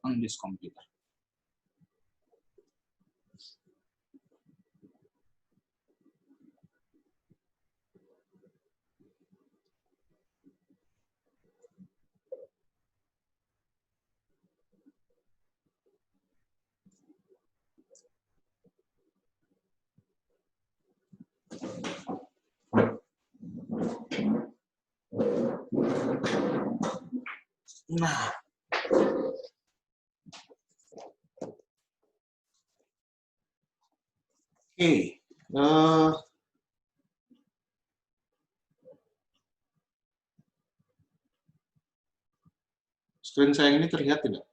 on this computer. Nah, oke, screen saya ini terlihat tidak?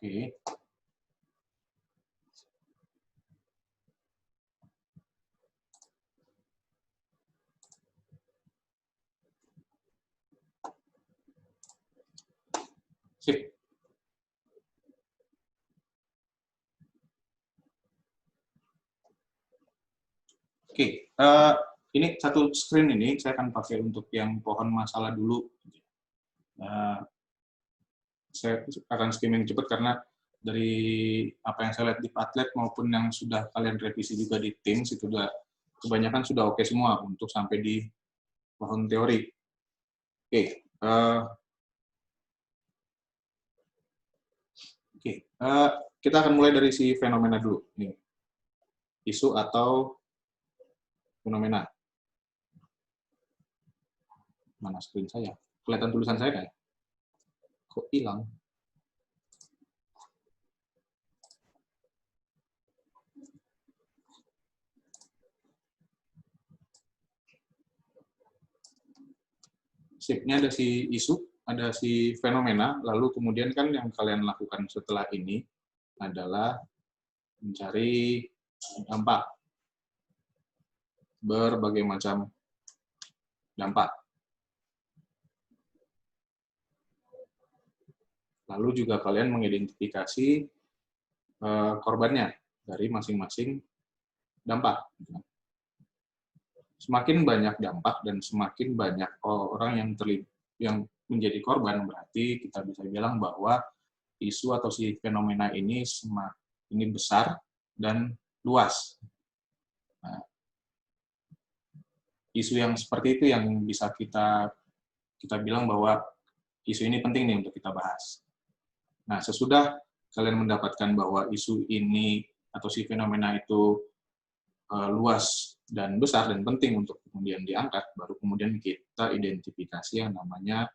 Oke. Sip. Oke, ini satu screen ini saya akan pakai untuk yang pohon masalah dulu. Saya akan skimming cepat karena dari apa yang saya lihat di Padlet maupun yang sudah kalian revisi juga di Teams itu udah kebanyakan sudah oke semua untuk sampai di pohon teori. Oke, kita akan mulai dari si fenomena dulu. Nih, isu atau fenomena. Mana screen saya? Kelihatan tulisan saya nggak? Kok hilang? Sip-nya ada si isu, ada si fenomena, lalu kemudian kan yang kalian lakukan setelah ini adalah mencari dampak. Berbagai macam dampak. Lalu juga kalian mengidentifikasi korbannya dari masing-masing dampak. Semakin banyak dampak dan semakin banyak orang yang menjadi korban, berarti kita bisa bilang bahwa isu atau si fenomena ini semakin besar dan luas. Nah, isu yang seperti itu yang bisa kita bilang bahwa isu ini penting nih untuk kita bahas. Nah, sesudah kalian mendapatkan bahwa isu ini atau si fenomena itu luas dan besar dan penting untuk kemudian diangkat, baru kemudian kita identifikasi yang namanya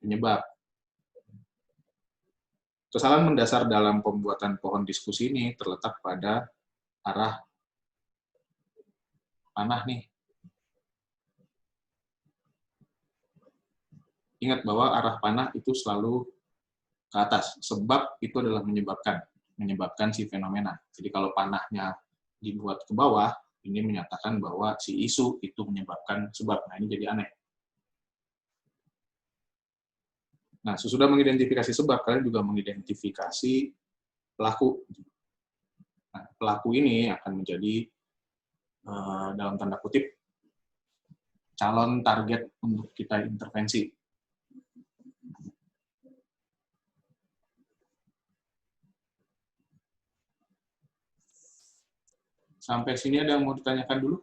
penyebab. Kesalahan mendasar dalam pembuatan pohon diskusi ini terletak pada arah panah nih. Ingat bahwa arah panah itu selalu ke atas, sebab itu adalah menyebabkan si fenomena. Jadi kalau panahnya dibuat ke bawah, ini menyatakan bahwa si isu itu menyebabkan sebab. Nah, ini jadi aneh. Nah, sesudah mengidentifikasi sebab, kalian juga mengidentifikasi pelaku. Nah, pelaku ini akan menjadi, dalam tanda kutip, calon target untuk kita intervensi. Sampai sini ada yang mau ditanyakan dulu?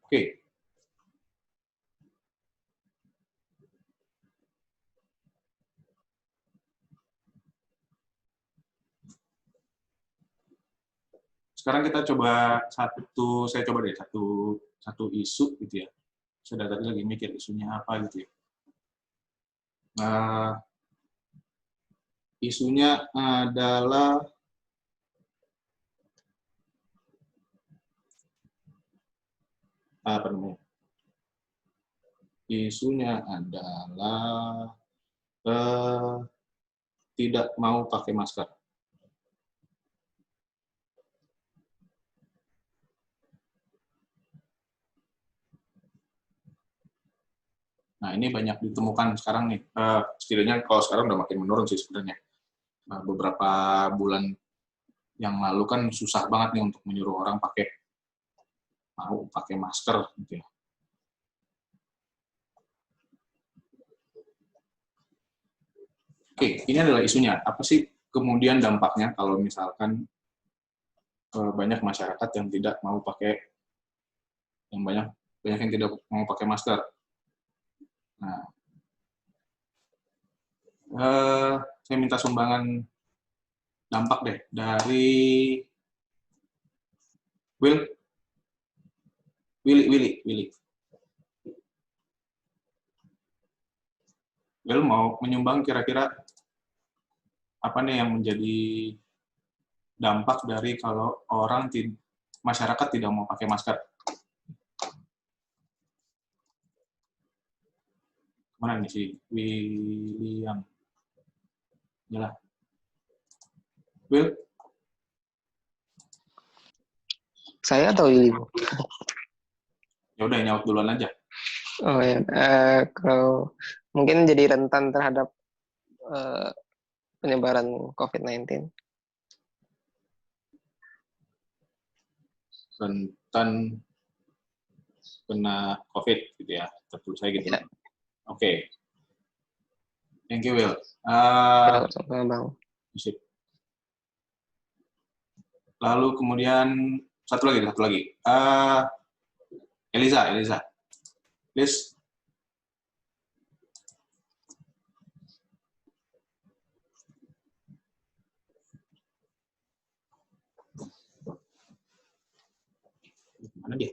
Oke. Sekarang kita coba saya coba deh satu isu gitu ya. Saya tadi lagi mikir isunya apa gitu ya. Isunya adalah apa namanya? Isunya adalah tidak mau pakai masker. Nah, ini banyak ditemukan sekarang nih. Setidaknya kalau sekarang udah makin menurun sih sebenarnya. Beberapa bulan yang lalu kan susah banget nih untuk menyuruh orang mau pakai masker gitu ya. Oke, ini adalah isunya. Apa sih kemudian dampaknya kalau misalkan banyak masyarakat yang tidak mau pakai, yang banyak yang tidak mau pakai masker. Nah, saya minta sumbangan dampak deh dari Willy. Will mau menyumbang kira-kira apa nih yang menjadi dampak dari kalau masyarakat tidak mau pakai masker? Mana nih si William? Yalah. Will? Saya atau Willy? Ya udah nyaut duluan aja. Oh ya, kalau mungkin jadi rentan terhadap penyebaran COVID-19. Rentan kena COVID gitu ya, tertulis saya gitu. Ya. Oke. Thank you, Will. Sama Bang. Lalu kemudian satu lagi. Eliza. Please. Mana dia?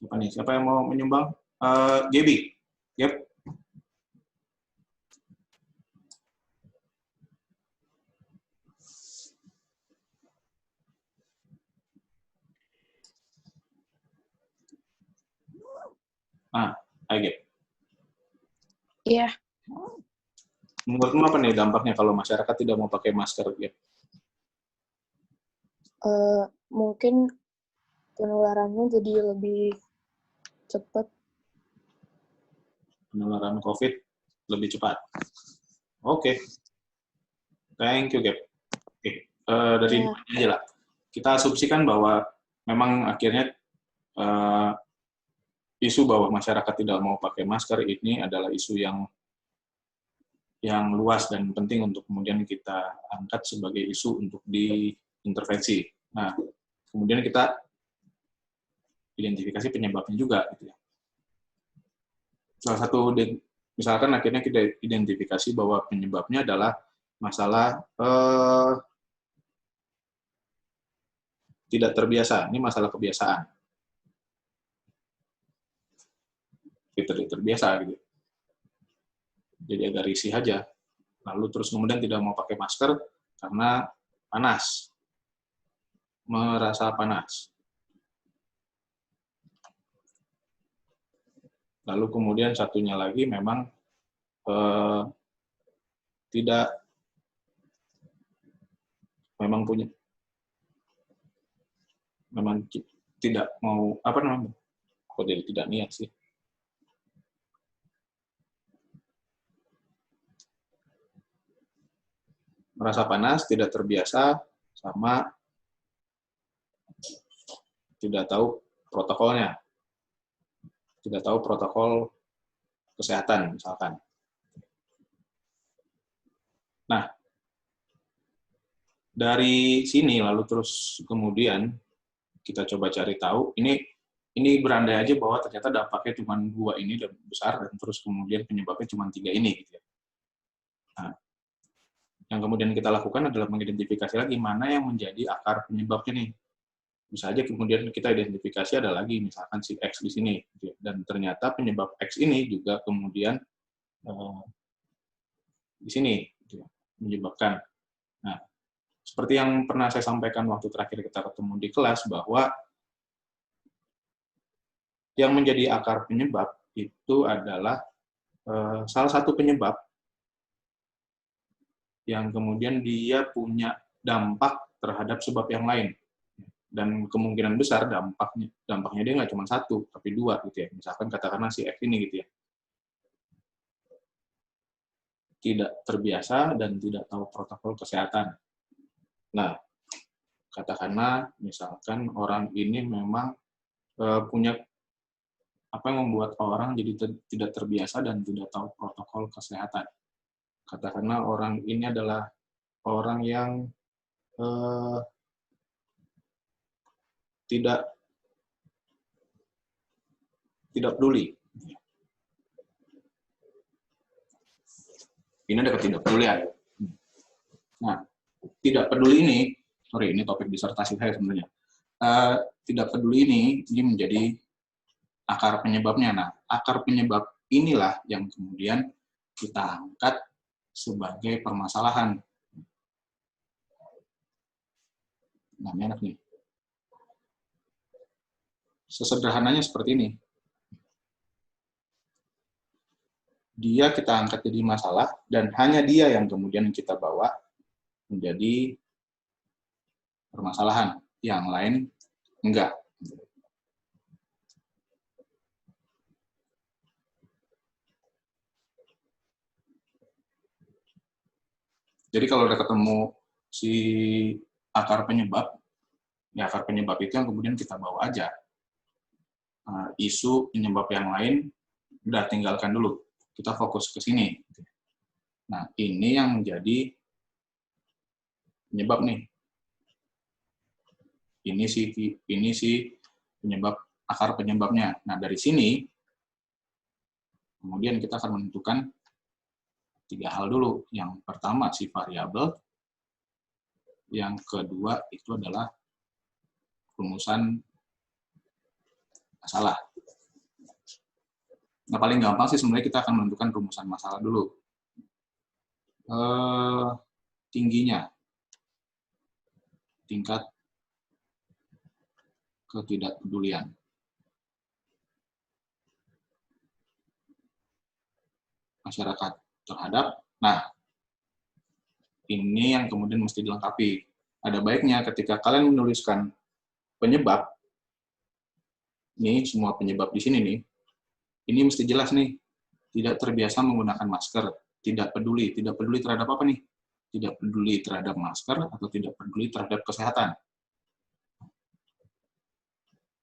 Siapa yang mau menyumbang? Gaby. Yep. Hai Gap. Iya. Menurutmu apa nih dampaknya kalau masyarakat tidak mau pakai masker, Gap? Mungkin penularannya jadi lebih cepat. Penularan COVID lebih cepat. Oke. Thank you, Gap. Oke. Dari ini aja lah. Kita asumsikan bahwa memang akhirnya isu bahwa masyarakat tidak mau pakai masker ini adalah isu yang luas dan penting untuk kemudian kita angkat sebagai isu untuk diintervensi. Nah, kemudian kita identifikasi penyebabnya juga, gitu ya. Salah satu, misalkan akhirnya kita identifikasi bahwa penyebabnya adalah masalah tidak terbiasa. Ini masalah kebiasaan. Tidak terbiasa gitu. Jadi agak risih aja. Lalu terus kemudian tidak mau pakai masker karena panas. Merasa panas. Lalu kemudian satunya lagi memang tidak mau, kok jadi tidak niat sih. Merasa panas, tidak terbiasa, sama tidak tahu protokolnya. Tidak tahu protokol kesehatan, misalkan. Nah, dari sini lalu terus kemudian kita coba cari tahu, ini berandai aja bahwa ternyata dampaknya cuma 2 ini dan besar, dan terus kemudian penyebabnya cuma 3 ini. Gitu ya. Nah, yang kemudian kita lakukan adalah mengidentifikasi lagi mana yang menjadi akar penyebabnya nih. Bisa aja kemudian kita identifikasi ada lagi, misalkan si X di sini. Gitu ya. Dan ternyata penyebab X ini juga kemudian di sini gitu ya, menyebabkan. Nah, seperti yang pernah saya sampaikan waktu terakhir kita ketemu di kelas, bahwa yang menjadi akar penyebab itu adalah salah satu penyebab yang kemudian dia punya dampak terhadap sebab yang lain. Dan kemungkinan besar dampaknya dia nggak cuma satu, tapi dua gitu ya. Misalkan katakanlah si F ini gitu ya, tidak terbiasa dan tidak tahu protokol kesehatan. Nah, katakanlah misalkan orang ini memang punya apa yang membuat orang jadi tidak terbiasa dan tidak tahu protokol kesehatan. Katakanlah orang ini adalah orang yang tidak peduli. Ini ada ketidakpedulian. Nah, tidak peduli ini topik disertasi saya sebenarnya. Tidak peduli ini menjadi akar penyebabnya. Nah, akar penyebab inilah yang kemudian kita angkat sebagai permasalahan. Nah, ini enak nih. Sesederhananya seperti ini. Dia kita angkat jadi masalah, dan hanya dia yang kemudian kita bawa menjadi permasalahan. Yang lain enggak. Jadi kalau udah ketemu si akar penyebab, ya akar penyebab itu yang kemudian kita bawa aja. Isu penyebab yang lain udah tinggalkan dulu. Kita fokus ke sini. Nah, ini yang menjadi penyebab nih. Ini si penyebab, akar penyebabnya. Nah, dari sini kemudian kita akan menentukan 3 hal dulu. Yang pertama si variabel, yang kedua itu adalah rumusan masalah. Nah, paling gampang sih sebenarnya kita akan menentukan rumusan masalah dulu. Tingginya, tingkat ketidakpedulian. Masyarakat terhadap, nah, ini yang kemudian mesti dilengkapi. Ada baiknya ketika kalian menuliskan penyebab, nih semua penyebab di sini nih, ini mesti jelas nih, tidak terbiasa menggunakan masker, tidak peduli terhadap apa nih? Tidak peduli terhadap masker atau tidak peduli terhadap kesehatan.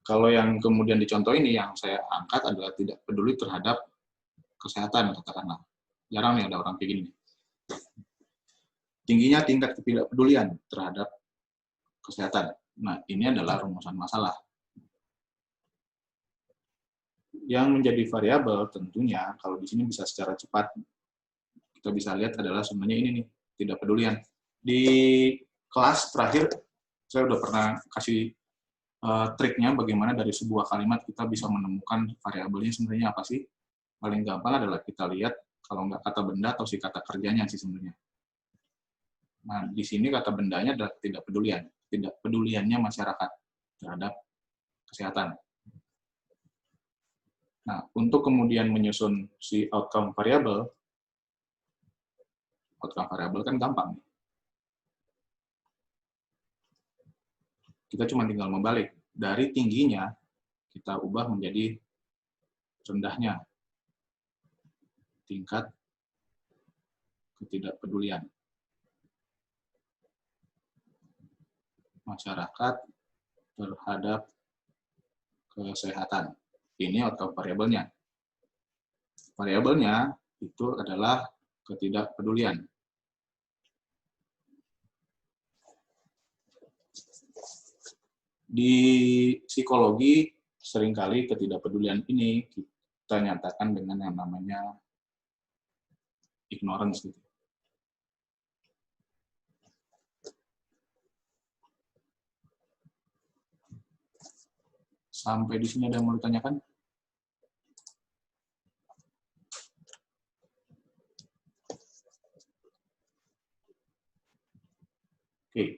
Kalau yang kemudian dicontoh ini, yang saya angkat adalah tidak peduli terhadap kesehatan, katakanlah. Jarang nih ada orang kayak gini. Tingginya tingkat ketidakpedulian terhadap kesehatan. Nah, ini adalah rumusan masalah. Yang menjadi variabel tentunya, kalau di sini bisa secara cepat, kita bisa lihat adalah sebenarnya ini nih, tidak pedulian. Di kelas terakhir, saya udah pernah kasih triknya bagaimana dari sebuah kalimat kita bisa menemukan variabelnya sebenarnya apa sih. Paling gampang adalah kita lihat, kalau nggak kata benda atau si kata kerjanya sih sebenarnya. Nah, di sini kata bendanya adalah tidak pedulian. Tidak peduliannya masyarakat terhadap kesehatan. Nah, untuk kemudian menyusun si outcome variable kan gampang. Kita cuma tinggal membalik. Dari tingginya, kita ubah menjadi rendahnya. Tingkat ketidakpedulian masyarakat terhadap kesehatan. Ini outcome variabelnya. Variabelnya itu adalah ketidakpedulian. Di psikologi, seringkali ketidakpedulian ini kita nyatakan dengan yang namanya ignorance. Gitu. Sampai di sini ada yang mau ditanyakan? Oke.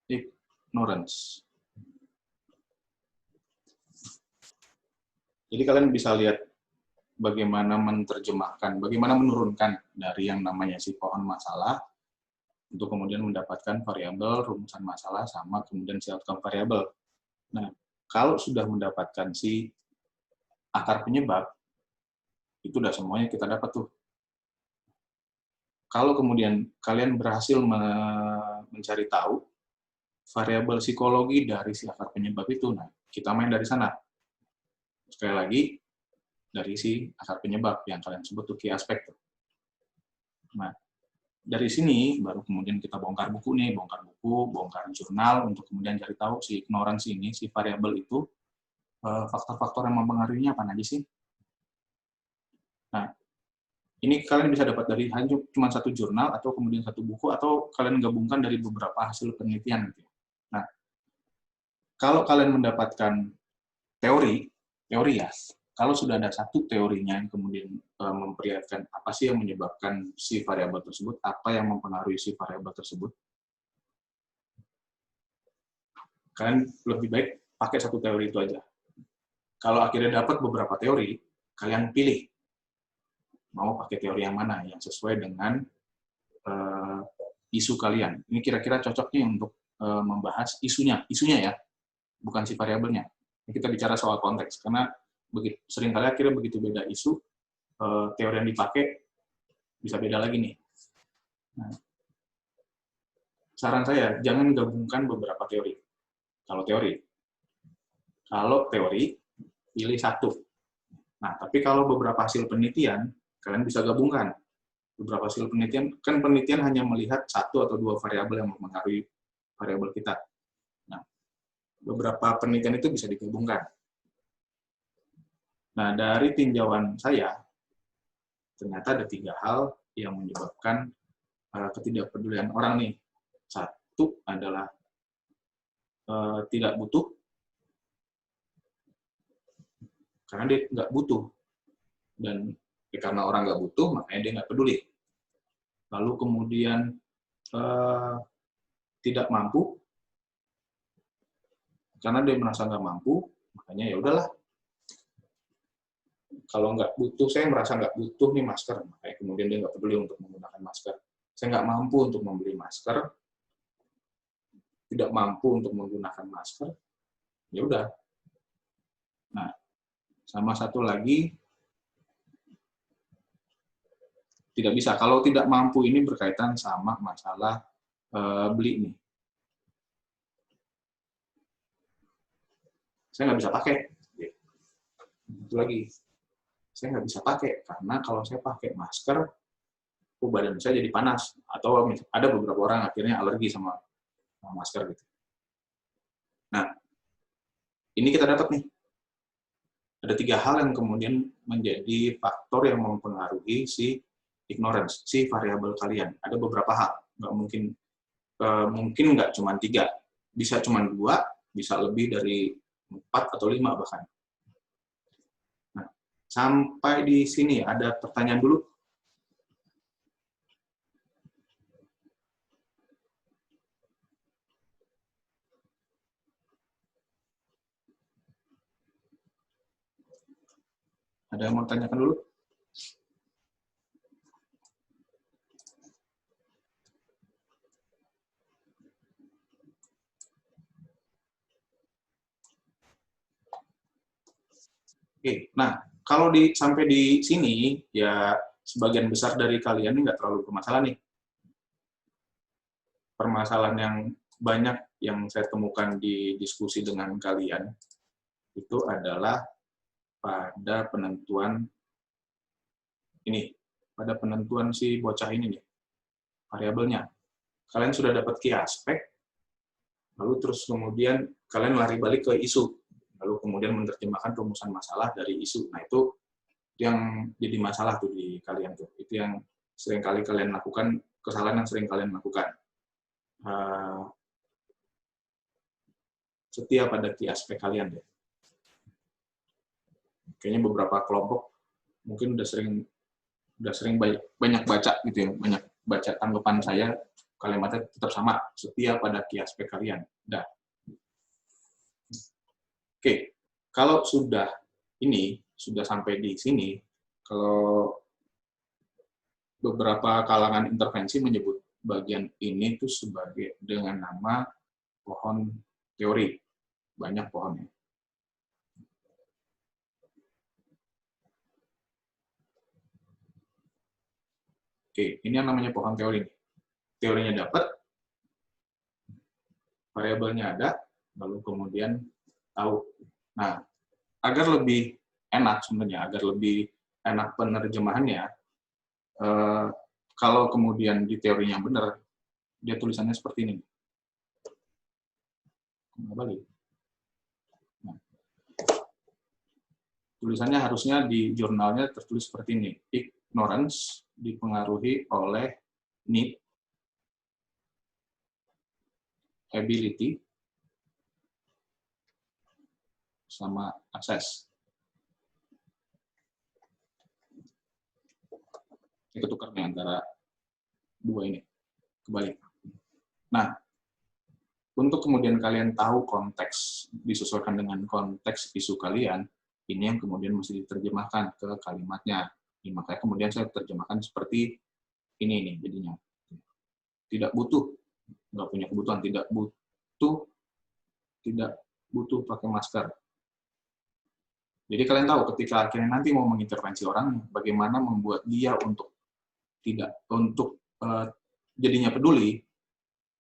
Ignorance. Jadi kalian bisa lihat bagaimana menerjemahkan, bagaimana menurunkan dari yang namanya si pohon masalah untuk kemudian mendapatkan variabel, rumusan masalah, sama kemudian si outcome variabel. Nah, kalau sudah mendapatkan si akar penyebab, itu udah semuanya kita dapat tuh. Kalau kemudian kalian berhasil mencari tahu variabel psikologi dari si akar penyebab itu, nah kita main dari sana. Sekali lagi, dari si akar penyebab yang kalian sebut tuh key aspect. Nah, dari sini baru kemudian kita bongkar buku nih, bongkar jurnal untuk kemudian cari tahu si ignorance ini, si variabel itu, faktor-faktor yang mempengaruhinya apa aja sih. Nah, ini kalian bisa dapat dari hanya cuma satu jurnal atau kemudian satu buku atau kalian gabungkan dari beberapa hasil penelitian. Nah, kalau kalian mendapatkan teori ya, kalau sudah ada satu teorinya yang kemudian memperlihatkan apa sih yang menyebabkan si variabel tersebut, apa yang mempengaruhi si variabel tersebut, kalian lebih baik pakai satu teori itu aja. Kalau akhirnya dapat beberapa teori, kalian pilih mau pakai teori yang mana yang sesuai dengan isu kalian. Ini kira-kira cocoknya untuk membahas isunya ya, bukan si variabelnya. Ini kita bicara soal konteks, karena seringkali akhirnya begitu beda isu, teori yang dipakai bisa beda lagi nih. Nah, saran saya, jangan gabungkan beberapa teori. Kalau teori, pilih satu. Nah, tapi kalau beberapa hasil penelitian, kalian bisa gabungkan. Beberapa hasil penelitian, kan penelitian hanya melihat satu atau dua variabel yang mempengaruhi variabel kita. Nah, beberapa penelitian itu bisa digabungkan. Nah, dari tinjauan saya, ternyata ada 3 hal yang menyebabkan ketidakpedulian orang nih. Satu adalah tidak butuh, karena dia nggak butuh. Dan karena orang nggak butuh, makanya dia nggak peduli. Lalu kemudian tidak mampu, karena dia merasa nggak mampu, makanya ya udahlah. Kalau nggak butuh, saya merasa nggak butuh nih masker, makanya kemudian dia nggak peduli untuk menggunakan masker. Saya nggak mampu untuk membeli masker, tidak mampu untuk menggunakan masker, ya udah. Nah, sama satu lagi, tidak bisa. Kalau tidak mampu ini berkaitan sama masalah beli nih. Saya nggak bisa pakai. Itu lagi. Saya nggak bisa pakai, karena kalau saya pakai masker, badan saya jadi panas. Atau ada beberapa orang akhirnya alergi sama masker gitu. Nah, ini kita dapat nih. Ada 3 hal yang kemudian menjadi faktor yang mempengaruhi si ignorance, si variabel kalian. Ada beberapa hal. Nggak mungkin nggak cuma 3. Bisa cuma 2, bisa lebih dari 4 atau 5 bahkan. Nah, sampai di sini ada pertanyaan dulu. Ada yang mau tanyakan dulu? Oke, nah kalau sampai di sini, ya sebagian besar dari kalian ini nggak terlalu bermasalah nih. Permasalahan yang banyak yang saya temukan di diskusi dengan kalian, itu adalah pada penentuan ini, pada penentuan si bocah ini nih, variabelnya. Kalian sudah dapat key aspek, lalu terus kemudian kalian lari balik ke isu, lalu kemudian menerjemahkan rumusan masalah dari isu. Nah, itu yang jadi masalah tuh di kalian tuh. Itu yang sering kali kalian lakukan, kesalahan yang sering kalian lakukan. Setia pada key aspek kalian deh. Kayaknya beberapa kelompok mungkin udah sering banyak baca gitu ya, banyak baca tanggapan saya, kalimatnya tetap sama, setia pada key aspek kalian. Dah. Oke, kalau sudah sampai di sini, kalau beberapa kalangan intervensi menyebut bagian ini tuh sebagai dengan nama pohon teori. Banyak pohonnya. Oke, ini yang namanya pohon teori. Teorinya dapat, variabelnya ada, lalu kemudian tahu. Nah, agar lebih enak sebenarnya, agar lebih enak penerjemahannya, kalau kemudian di teorinya benar, dia tulisannya seperti ini. Kembali. Nah, tulisannya harusnya di jurnalnya tertulis seperti ini. Ignorance dipengaruhi oleh need, ability, sama akses. Ini ketukar nih antara dua ini. Kebalik. Nah, untuk kemudian kalian tahu konteks, disesuaikan dengan konteks isu kalian, ini yang kemudian mesti diterjemahkan ke kalimatnya. Ini makanya kemudian saya terjemahkan seperti ini nih jadinya. Tidak butuh, nggak punya kebutuhan, tidak butuh pakai masker. Jadi kalian tahu ketika akhirnya nanti mau mengintervensi orang, bagaimana membuat dia untuk jadinya peduli.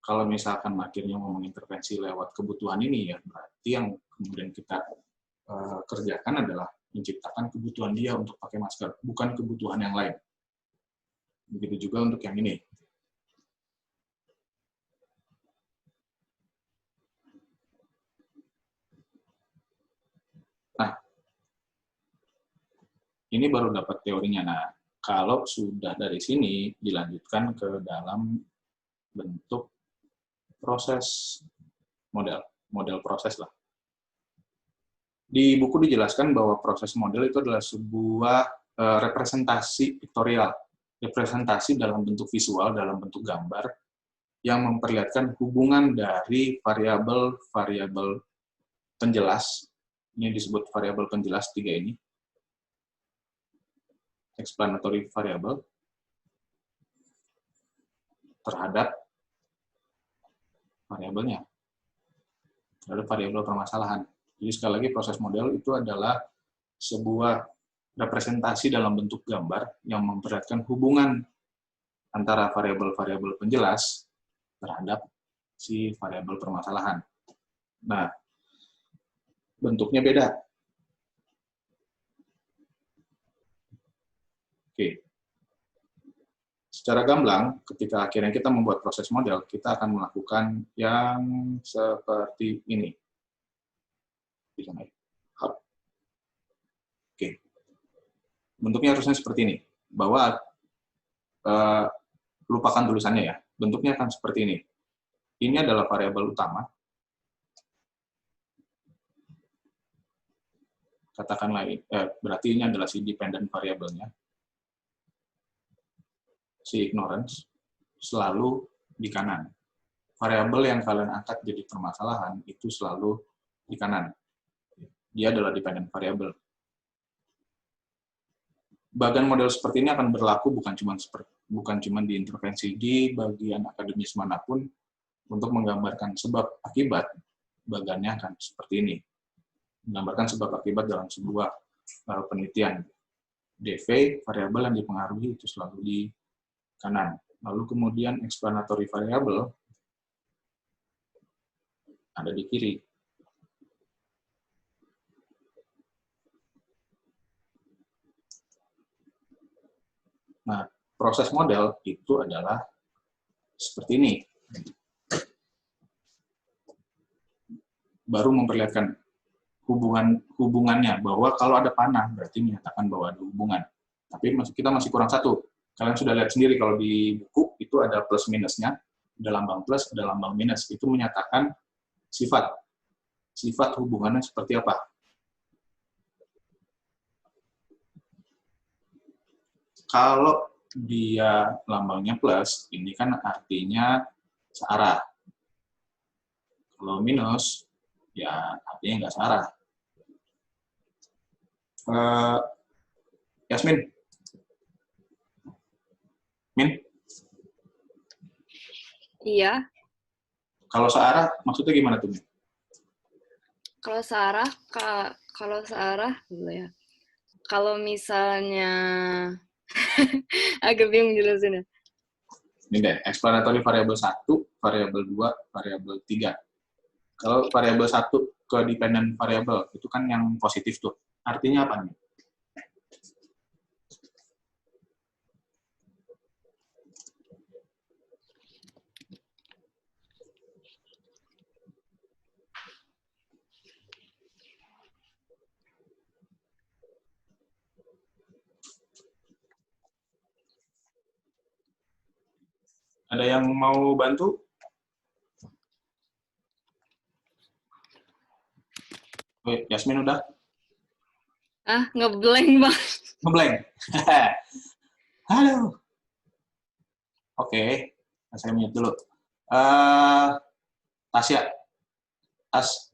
Kalau misalkan akhirnya mau mengintervensi lewat kebutuhan ini, ya berarti yang kemudian kita kerjakan adalah menciptakan kebutuhan dia untuk pakai masker, bukan kebutuhan yang lain. Begitu juga untuk yang ini. Nah, ini baru dapat teorinya. Nah, kalau sudah dari sini dilanjutkan ke dalam bentuk proses model proses lah. Di buku dijelaskan bahwa proses model itu adalah sebuah representasi piktorial, representasi dalam bentuk visual, dalam bentuk gambar, yang memperlihatkan hubungan dari variabel-variabel penjelas, ini disebut variabel penjelas 3 ini, explanatory variable, terhadap variabelnya, terhadap variabel permasalahan. Jadi sekali lagi proses model itu adalah sebuah representasi dalam bentuk gambar yang memperlihatkan hubungan antara variabel-variabel penjelas terhadap si variabel permasalahan. Nah, bentuknya beda. Oke. Secara gamblang, ketika akhirnya kita membuat proses model, kita akan melakukan yang seperti ini. Oke. Bentuknya harusnya seperti ini. Bahwa lupakan tulisannya ya. Bentuknya akan seperti ini. Ini adalah variabel utama. Katakanlah, berarti ini adalah si dependent variabelnya. Si ignorance selalu di kanan. Variabel yang kalian angkat jadi permasalahan itu selalu di kanan. Dia adalah dependent variable. Bagian model seperti ini akan berlaku bukan cuma di intervensi di bagian akademis manapun. Untuk menggambarkan sebab akibat, bagiannya akan seperti ini. Menggambarkan sebab akibat dalam sebuah penelitian. DV, variabel yang dipengaruhi itu selalu di kanan. Lalu kemudian explanatory variable ada di kiri. Nah, proses model itu adalah seperti ini. Baru memperlihatkan hubungannya, bahwa kalau ada panah berarti menyatakan bahwa ada hubungan. Tapi kita masih kurang satu. Kalian sudah lihat sendiri kalau di buku itu ada plus minusnya, ada lambang plus, ada lambang minus. Itu menyatakan sifat hubungannya seperti apa. Kalau dia lambangnya plus, ini kan artinya searah. Kalau minus, ya artinya nggak searah. Yasmin? Min? Iya. Kalau searah maksudnya gimana tuh? Mi? Kalau searah dulu ya. Kalau misalnya agak bingung jelasinnya. Ini deh, explanatory variable 1, variable 2, variable 3. Kalau variable 1 ke dependent variable, itu kan yang positif tuh. Artinya apa nih? Ada yang mau bantu? Oke, Yasmin udah? Ngeblank banget. Ngeblank. Halo. Oke, saya mute dulu. Tasya. Tas.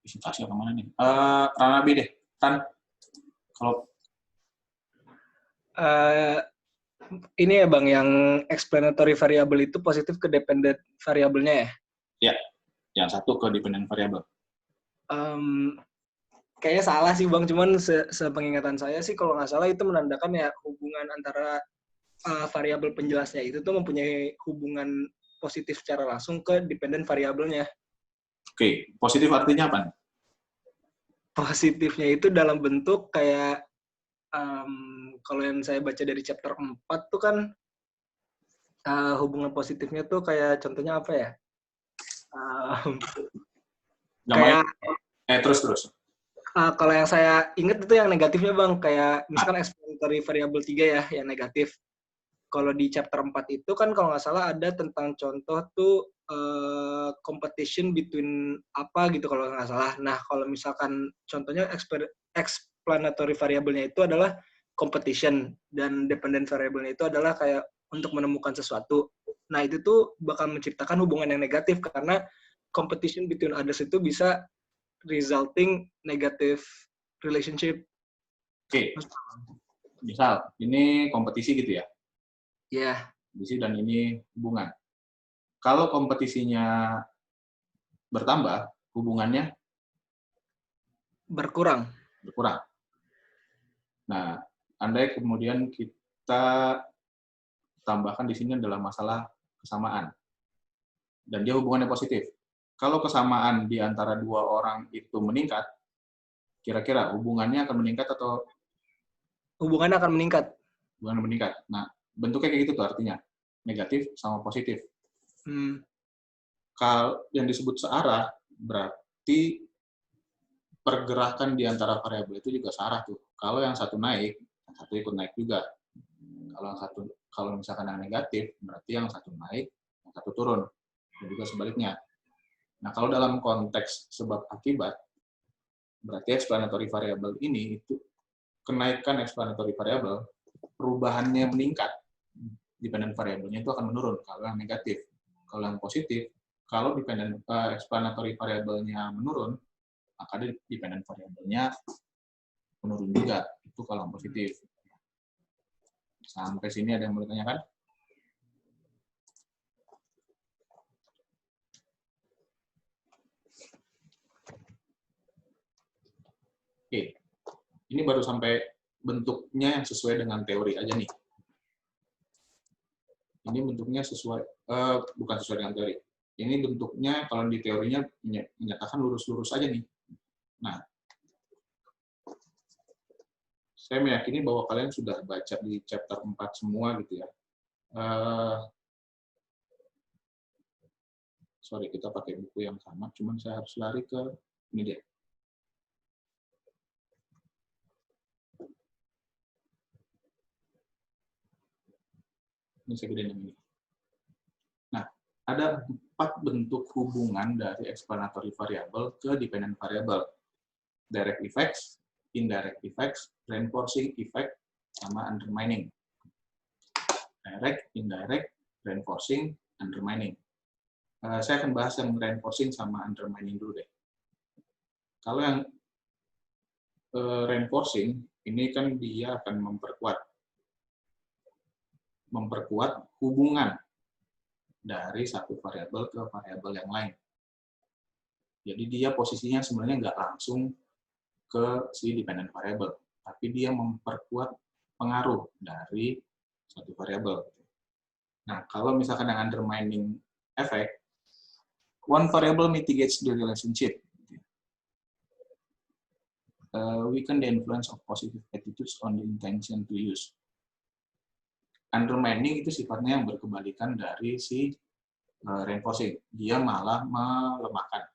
Isi Tasya kemana nih? Ranabi deh. Tan. Kalau ini ya Bang, yang explanatory variable itu positif ke dependent variabelnya ya? ya, yang satu ke dependent variable. Kayaknya salah sih Bang, cuman sepengingatan saya sih kalau nggak salah itu menandakan ya hubungan antara variabel penjelasnya itu tuh mempunyai hubungan positif secara langsung ke dependent variabelnya. Oke, positif artinya apa? Positifnya itu dalam bentuk kayak kalau yang saya baca dari chapter 4 tuh kan hubungan positifnya tuh kayak contohnya apa ya? Kayak terus. Kalau yang saya ingat itu yang negatifnya Bang, kayak misalkan explanatory variable 3 ya, yang negatif. Kalau di chapter 4 itu kan kalau nggak salah ada tentang contoh tuh competition between apa gitu kalau nggak salah. Nah, kalau misalkan contohnya explanatory variable-nya itu adalah competition dan dependent variable-nya itu adalah kayak untuk menemukan sesuatu. Nah, itu tuh bakal menciptakan hubungan yang negatif karena competition between others itu bisa resulting negative relationship. Oke. Misal, ini kompetisi gitu ya? Ya. Kompetisi dan ini hubungan. Kalau kompetisinya bertambah, hubungannya berkurang. Nah, andai kemudian kita tambahkan di sini adalah masalah kesamaan. Dan dia hubungannya positif. Kalau kesamaan di antara dua orang itu meningkat, kira-kira hubungannya akan meningkat atau? Hubungannya akan meningkat. Hubungan meningkat. Nah, bentuknya kayak gitu tuh artinya. Negatif sama positif. Kalau yang disebut searah, berarti pergerakan di antara variabel itu juga searah tuh. Kalau yang satu naik, yang satu ikut naik juga. Kalau misalkan yang negatif, berarti yang satu naik, yang satu turun. Dan juga sebaliknya. Nah, kalau dalam konteks sebab akibat, berarti explanatory variable ini itu kenaikan explanatory variable, perubahannya meningkat, dependent variable-nya itu akan menurun kalau yang negatif. Kalau yang positif, kalau dependent explanatory variable-nya menurun, maka dependent variable-nya menurun juga. Itu kalau yang positif. Sampai sini ada yang mau ditanyakan? Oke, ini baru sampai bentuknya yang sesuai dengan teori aja nih. Ini bentuknya bukan sesuai dengan teori. Ini bentuknya kalau di teorinya menyatakan lurus-lurus aja nih. Nah, saya meyakini bahwa kalian sudah baca di chapter 4 semua gitu ya. Sorry, kita pakai buku yang sama, cuman saya harus lari ke ini deh. Ini saya gedein yang ini. Nah, ada 4 bentuk hubungan dari explanatory variable ke dependent variable. Direct effects, indirect effects, reinforcing effect, sama undermining. Direct, indirect, reinforcing, undermining. Saya akan bahas yang reinforcing sama undermining dulu deh. Kalau yang reinforcing, ini kan dia akan memperkuat hubungan dari satu variabel ke variabel yang lain. Jadi dia posisinya sebenarnya nggak langsung ke si dependent variable, tapi dia memperkuat pengaruh dari satu variabel. Nah, kalau misalkan yang undermining effect, one variable mitigates the relationship. Weaken the influence of positive attitudes on the intention to use. Undermining itu sifatnya yang berkebalikan dari si reinforcing. Dia malah melemahkan.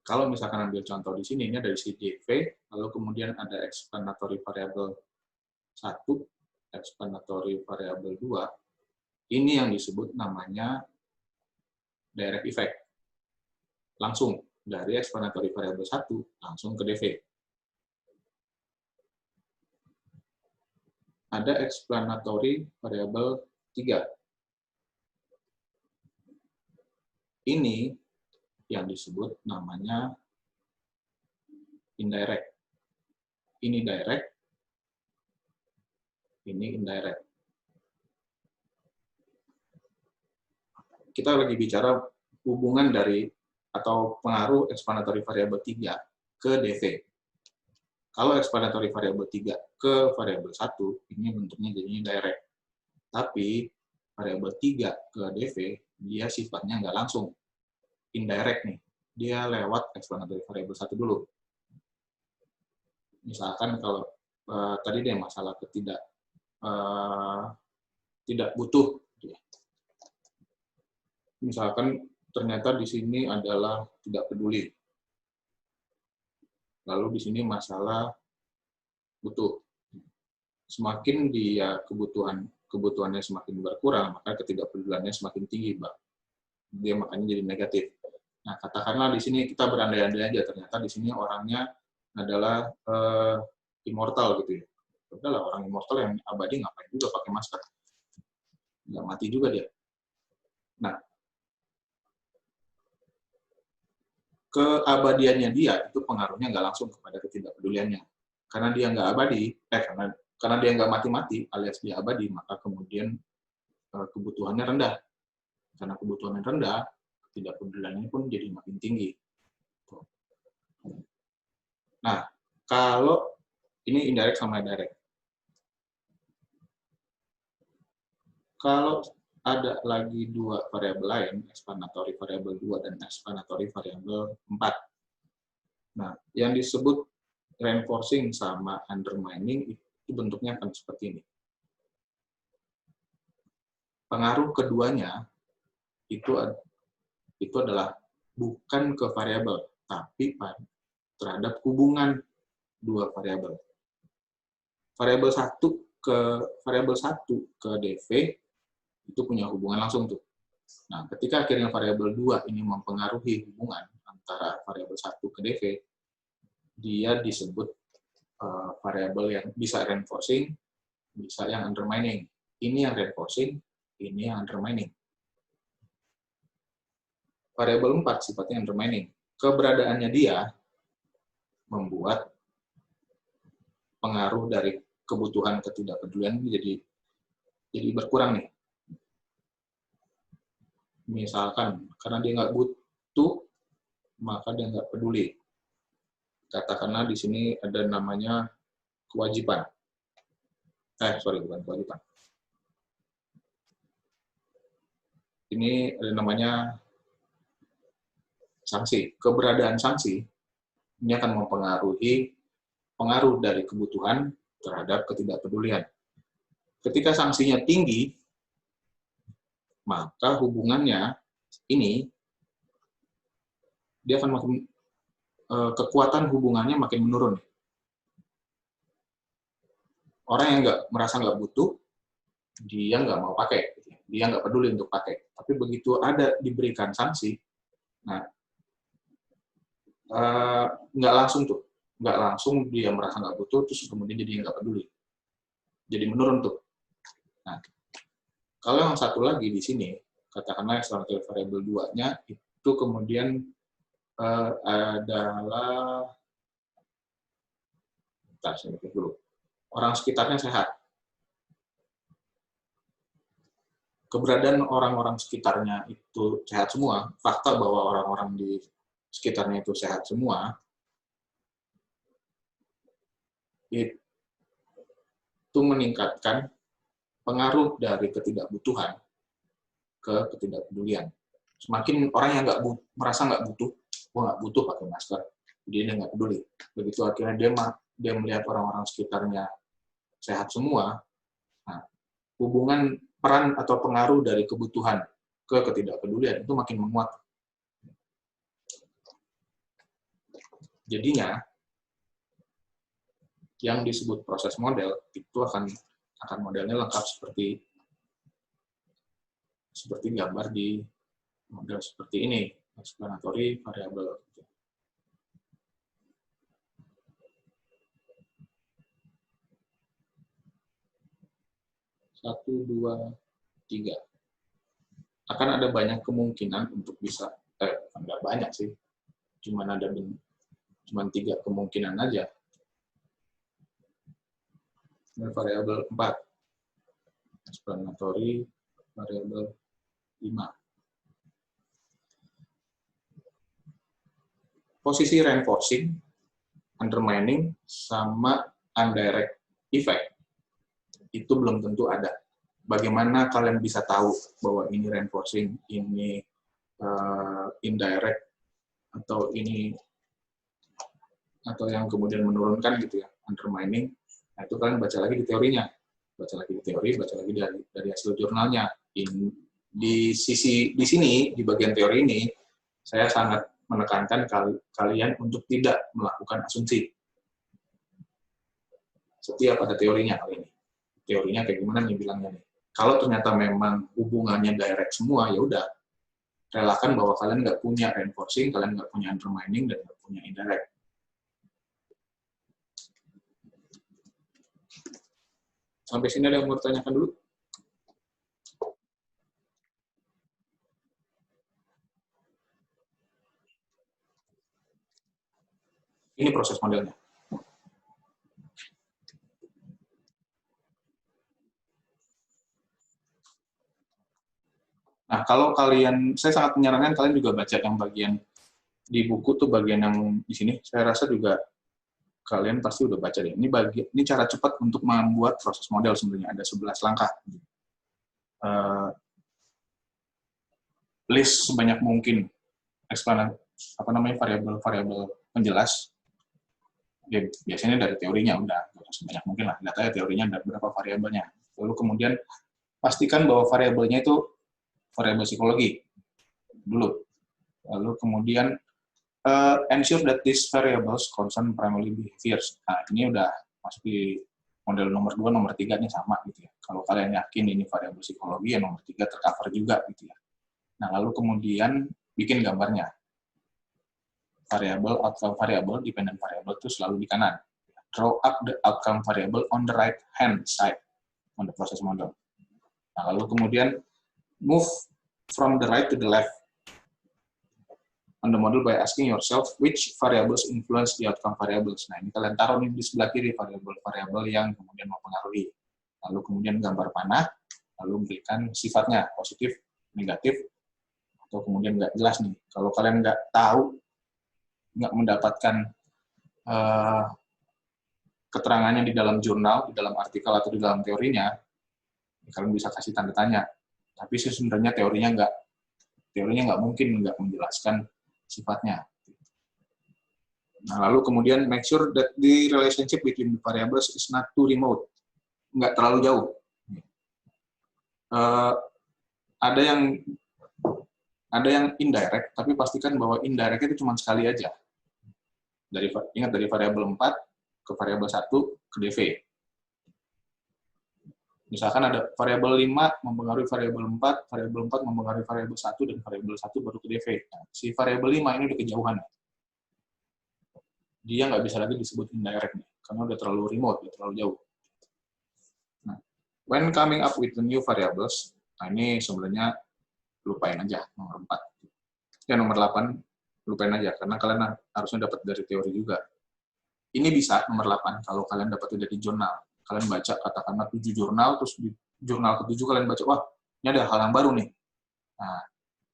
Kalau misalkan ambil contoh di sini, ini dari si DV, lalu kemudian ada explanatory variable 1, explanatory variable 2, ini yang disebut namanya direct effect. Langsung dari explanatory variable 1 langsung ke DV. Ada explanatory variable 3. Ini yang disebut namanya indirect. Ini direct, ini indirect. Kita lagi bicara hubungan dari atau pengaruh explanatory variable 3 ke DV. Kalau explanatory variable 3 ke variable 1, ini bentuknya jadinya direct. Tapi variable 3 ke DV, dia sifatnya nggak langsung. Indirect nih. Dia lewat explanatory variable 1 dulu. Misalkan kalau tadi dia masalah tidak butuh. Misalkan ternyata di sini adalah tidak peduli. Lalu di sini masalah butuh. Semakin dia kebutuhannya semakin berkurang, maka ketidakpeduliannya semakin tinggi, Mbak. Dia makanya jadi negatif. Nah, katakanlah di sini kita berandai-andai aja, ternyata di sini orangnya adalah immortal gitu ya. Udahlah, orang immortal yang abadi ngapain juga pakai masker. Nggak mati juga dia. Nah, keabadiannya dia itu pengaruhnya nggak langsung kepada ketidakpeduliannya. Karena dia nggak abadi, karena dia nggak mati-mati alias dia abadi, maka kemudian kebutuhannya rendah. Karena kebutuhannya rendah, ketidakpeduliannya pun jadi makin tinggi. Nah, kalau ini indirect sama direct. Kalau ada lagi dua variabel lain, explanatory variable 2 dan explanatory variable 4. Nah, yang disebut reinforcing sama undermining itu bentuknya akan seperti ini. Pengaruh keduanya itu adalah bukan ke variabel, tapi terhadap hubungan dua variabel. Variabel 1 ke DV itu punya hubungan langsung tuh. Nah, ketika akhirnya variabel 2 ini mempengaruhi hubungan antara variabel 1 ke DV, dia disebut variabel yang bisa reinforcing, bisa yang undermining. Ini yang reinforcing, ini yang undermining. Variabel 4 sifatnya undermining. Keberadaannya dia membuat pengaruh dari kebutuhan ketidakpedulian jadi berkurang nih. Misalkan, karena dia nggak butuh, maka dia nggak peduli. Katakanlah di sini ada namanya kewajiban. Bukan kewajiban. Ini ada namanya sanksi. Keberadaan sanksi ini akan mempengaruhi pengaruh dari kebutuhan terhadap ketidakpedulian. Ketika sanksinya tinggi, maka hubungannya ini dia akan makin kekuatan hubungannya makin menurun. Orang yang merasa nggak butuh, dia nggak mau pakai, dia nggak peduli untuk pakai. Tapi begitu diberikan sanksi, nah nggak langsung dia merasa nggak butuh, terus kemudian jadi nggak peduli, jadi menurun tuh. Nah, Kalau yang satu lagi di sini, katakanlah explanatory variable 2-nya itu kemudian adalah, bentar, saya mikir dulu, orang sekitarnya sehat. Keberadaan orang-orang sekitarnya itu sehat semua, fakta bahwa orang-orang di sekitarnya itu sehat semua, itu meningkatkan pengaruh dari ketidakbutuhan ke ketidakpedulian. Semakin orang yang merasa nggak butuh, nggak butuh pakai masker, jadi dia nggak peduli. Begitu akhirnya dia melihat orang-orang sekitarnya sehat semua, nah, hubungan peran atau pengaruh dari kebutuhan ke ketidakpedulian itu makin menguat. Jadinya, yang disebut proses model itu akan modelnya lengkap seperti gambar di model seperti ini, explanatory variable. 1, 2, 3. Akan ada banyak kemungkinan untuk bisa, enggak banyak sih, cuman 3 kemungkinan aja. Ini variabel 4, explanatory variabel 5. Posisi reinforcing, undermining, sama indirect effect itu belum tentu ada. Bagaimana kalian bisa tahu bahwa ini reinforcing, ini indirect, atau yang kemudian menurunkan gitu ya, undermining. Nah, itu kalian baca lagi di teorinya. Baca lagi di teori, baca lagi dari hasil jurnalnya. Di sini, di bagian teori ini, saya sangat menekankan kalian untuk tidak melakukan asumsi. Setiap ada teorinya kali ini. Teorinya kayak gimana nih bilangnya nih. Kalau ternyata memang hubungannya direct semua, ya udah, relakan bahwa kalian nggak punya reinforcing, kalian nggak punya undermining, dan nggak punya indirect. Sampai sini ada yang mau ditanyakan dulu? Ini proses modelnya. Nah, kalau kalian, saya sangat menyarankan kalian juga baca yang bagian di buku tuh, bagian yang di sini. Saya rasa juga kalian pasti udah baca deh. Ini cara cepat untuk membuat proses model sebenarnya. Ada 11 langkah. List sebanyak mungkin variabel-variabel penjelas. Ya, biasanya dari teorinya udah sebanyak mungkin lah. Lihat aja teorinya ada berapa variabelnya. Lalu kemudian pastikan bahwa variabelnya itu variabel psikologi dulu. Lalu kemudian ensure that these variables concern primarily behaviors. Nah, ini udah masuk di model nomor 2, nomor 3 nih sama gitu ya. Kalau kalian yakin ini variabel psikologi, ya nomor 3 tercover juga gitu ya. Nah, lalu kemudian bikin gambarnya. Variable, outcome variable, dependent variable itu selalu di kanan. Draw up the outcome variable on the right hand side on the process model. Nah, lalu kemudian move from the right to the left on the model by asking yourself which variables influence the outcome variables. Nah, ini kalian taruh nih di sebelah kiri variabel-variabel yang kemudian mempengaruhi. Lalu kemudian gambar panah, lalu berikan sifatnya, positif, negatif, atau kemudian nggak jelas nih. Kalau kalian nggak tahu, nggak mendapatkan keterangannya di dalam jurnal, di dalam artikel, atau di dalam teorinya, kalian bisa kasih tanda tanya. Tapi sebenarnya teorinya nggak mungkin nggak menjelaskan sifatnya. Nah, lalu kemudian make sure that the relationship between the variables is not too remote, nggak terlalu jauh. Ada yang indirect, tapi pastikan bahwa indirect itu cuma sekali aja. Ingat dari variabel 4 ke variabel 1 ke DV. Misalkan ada variabel 5 mempengaruhi variabel 4, variabel 4 mempengaruhi variabel 1, dan variabel 1 baru ke DV. Nah, si variabel 5 ini udah kejauhan. Dia nggak bisa lagi disebut indirect nih, karena udah terlalu remote, udah terlalu jauh. Nah, when coming up with the new variables, Nah, ini sebenarnya lupain aja nomor 4. Ya, nomor 8 lupain aja, karena kalian harusnya dapat dari teori juga. Ini bisa nomor 8 kalau kalian dapat dari jurnal. Kalian baca katakanlah 7 jurnal, terus di jurnal ke-7 kalian baca, wah, ini ada hal yang baru nih. Nah,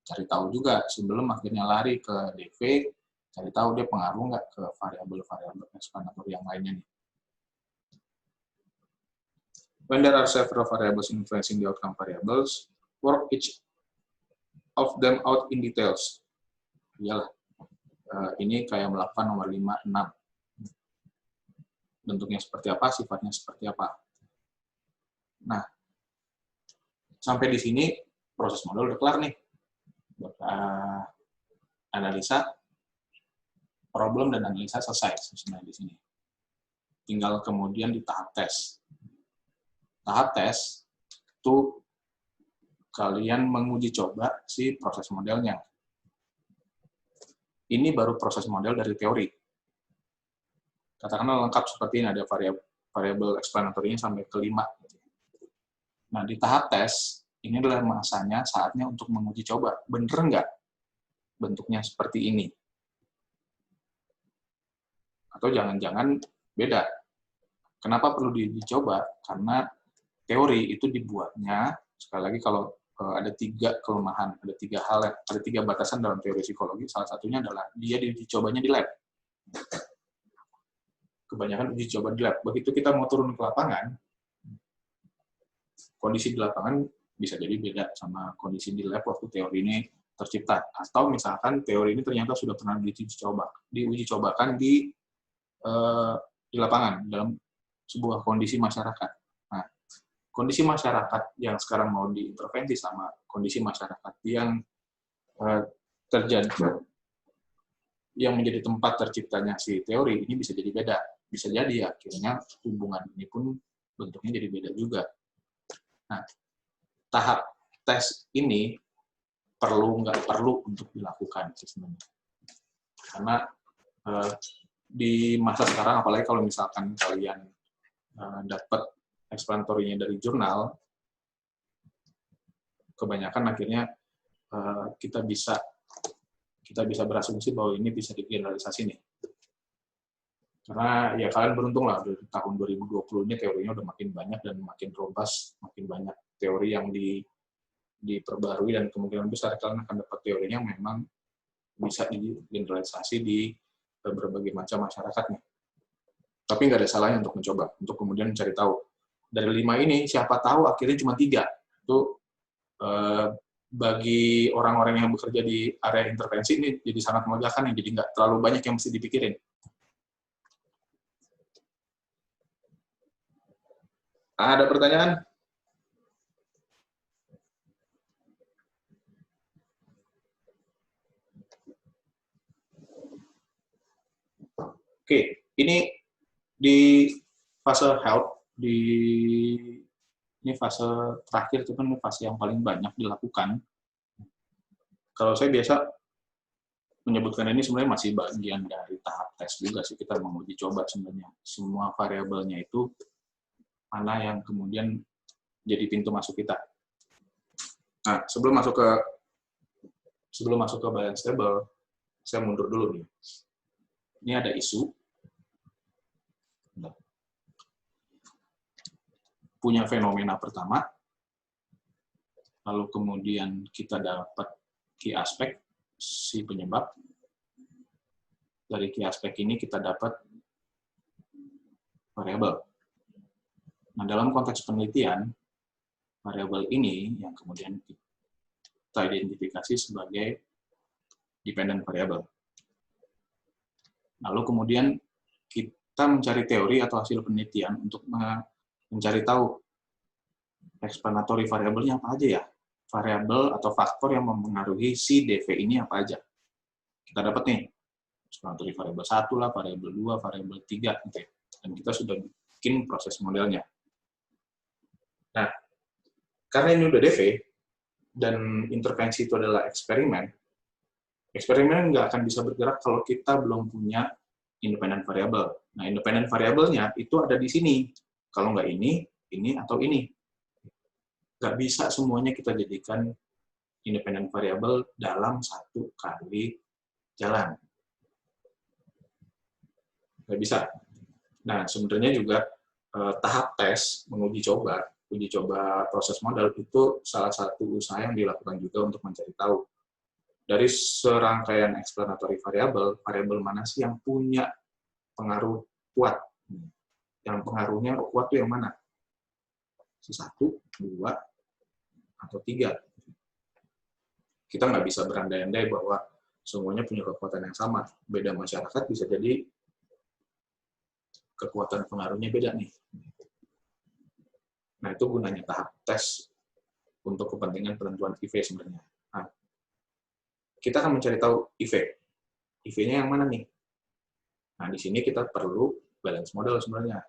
cari tahu juga sebelum akhirnya lari ke DV, cari tahu dia pengaruh nggak ke variabel-variabel explanatory yang lainnya nih. When there are several variables influencing the outcome variables, work each of them out in details. Iyalah, ini kayak melakukan nomor 5, 6. Bentuknya seperti apa, sifatnya seperti apa. Nah, sampai di sini proses model udah kelar nih. Analisa, problem dan analisa selesai sebenarnya di sini. Tinggal kemudian di tahap tes. Tahap tes itu kalian menguji coba si proses modelnya. Ini baru proses model dari teori. Katakanlah lengkap seperti ini, ada variabel explanatory-nya sampai ke 5. Nah, di tahap tes, ini adalah masanya, saatnya untuk menguji coba. Bener nggak bentuknya seperti ini? Atau jangan-jangan beda. Kenapa perlu dicoba? Karena teori itu dibuatnya, sekali lagi kalau ada 3 kelemahan, ada 3 hal, ada 3 batasan dalam teori psikologi, salah satunya adalah dia dicobanya di lab. Kebanyakan uji coba di lab. Begitu kita mau turun ke lapangan, kondisi di lapangan bisa jadi beda sama kondisi di lab waktu teori ini tercipta. Atau misalkan teori ini ternyata sudah pernah diuji cobakan di lapangan dalam sebuah kondisi masyarakat. Nah, kondisi masyarakat yang sekarang mau diintervensi sama kondisi masyarakat yang terjadi, yang menjadi tempat terciptanya si teori ini bisa jadi beda. Bisa jadi akhirnya hubungan ini pun bentuknya jadi beda juga. Nah, tahap tes ini nggak perlu untuk dilakukan sebenarnya. Karena di masa sekarang, apalagi kalau misalkan kalian dapat explanatory-nya dari jurnal, kebanyakan akhirnya kita bisa berasumsi bahwa ini bisa digeneralisasi nih. Karena ya kalian beruntung lah, dari tahun 2020 ini teorinya udah makin banyak dan makin robust, makin banyak teori yang diperbarui, dan kemungkinan besar kalian akan dapat teorinya memang bisa digeneralisasi di berbagai macam masyarakat nih. Tapi nggak ada salahnya untuk mencoba, untuk kemudian mencari tahu. Dari 5 ini, siapa tahu akhirnya cuma 3. Itu bagi orang-orang yang bekerja di area intervensi ini jadi sangat melegakan nih, jadi nggak terlalu banyak yang mesti dipikirin. Ada pertanyaan? Oke, ini di fase help, ini fase terakhir itu kan fase yang paling banyak dilakukan. Kalau saya biasa menyebutkan ini sebenarnya masih bagian dari tahap tes juga sih, kita menguji coba sebenarnya semua variabelnya itu mana yang kemudian jadi pintu masuk kita. Nah, sebelum masuk ke balance table, saya mundur dulu nih. Ini ada isu. Punya fenomena pertama, lalu kemudian kita dapat key aspek, si penyebab. Dari key aspek ini kita dapat variabel. Nah, dalam konteks penelitian, variabel ini yang kemudian kita identifikasi sebagai dependent variable. Lalu kemudian kita mencari teori atau hasil penelitian untuk mencari tahu explanatory variabelnya apa aja ya, variabel atau faktor yang mempengaruhi si DV ini apa aja. Kita dapat nih, explanatory variabel 1 lah, variabel 2, variabel 3, gitu ya. Dan kita sudah bikin proses modelnya. Nah, karena ini udah DV, dan intervensi itu adalah eksperimen nggak akan bisa bergerak kalau kita belum punya independent variable. Nah, independent variabelnya itu ada di sini. Kalau nggak ini, atau ini. nggak bisa semuanya kita jadikan independent variable dalam satu kali jalan. Nggak bisa. Nah, sebenarnya juga tahap tes, uji coba proses model itu salah satu usaha yang dilakukan juga untuk mencari tahu. Dari serangkaian explanatory variable, variabel mana sih yang punya pengaruh kuat? Yang pengaruhnya kuat itu yang mana? Satu, dua, atau tiga. Kita nggak bisa berandai-andai bahwa semuanya punya kekuatan yang sama. Beda masyarakat bisa jadi kekuatan pengaruhnya beda nih. Nah, itu gunanya tahap tes untuk kepentingan penentuan IV sebenarnya. Nah, kita akan mencari tahu IV. IV-nya yang mana nih? Nah, di sini kita perlu balance model sebenarnya.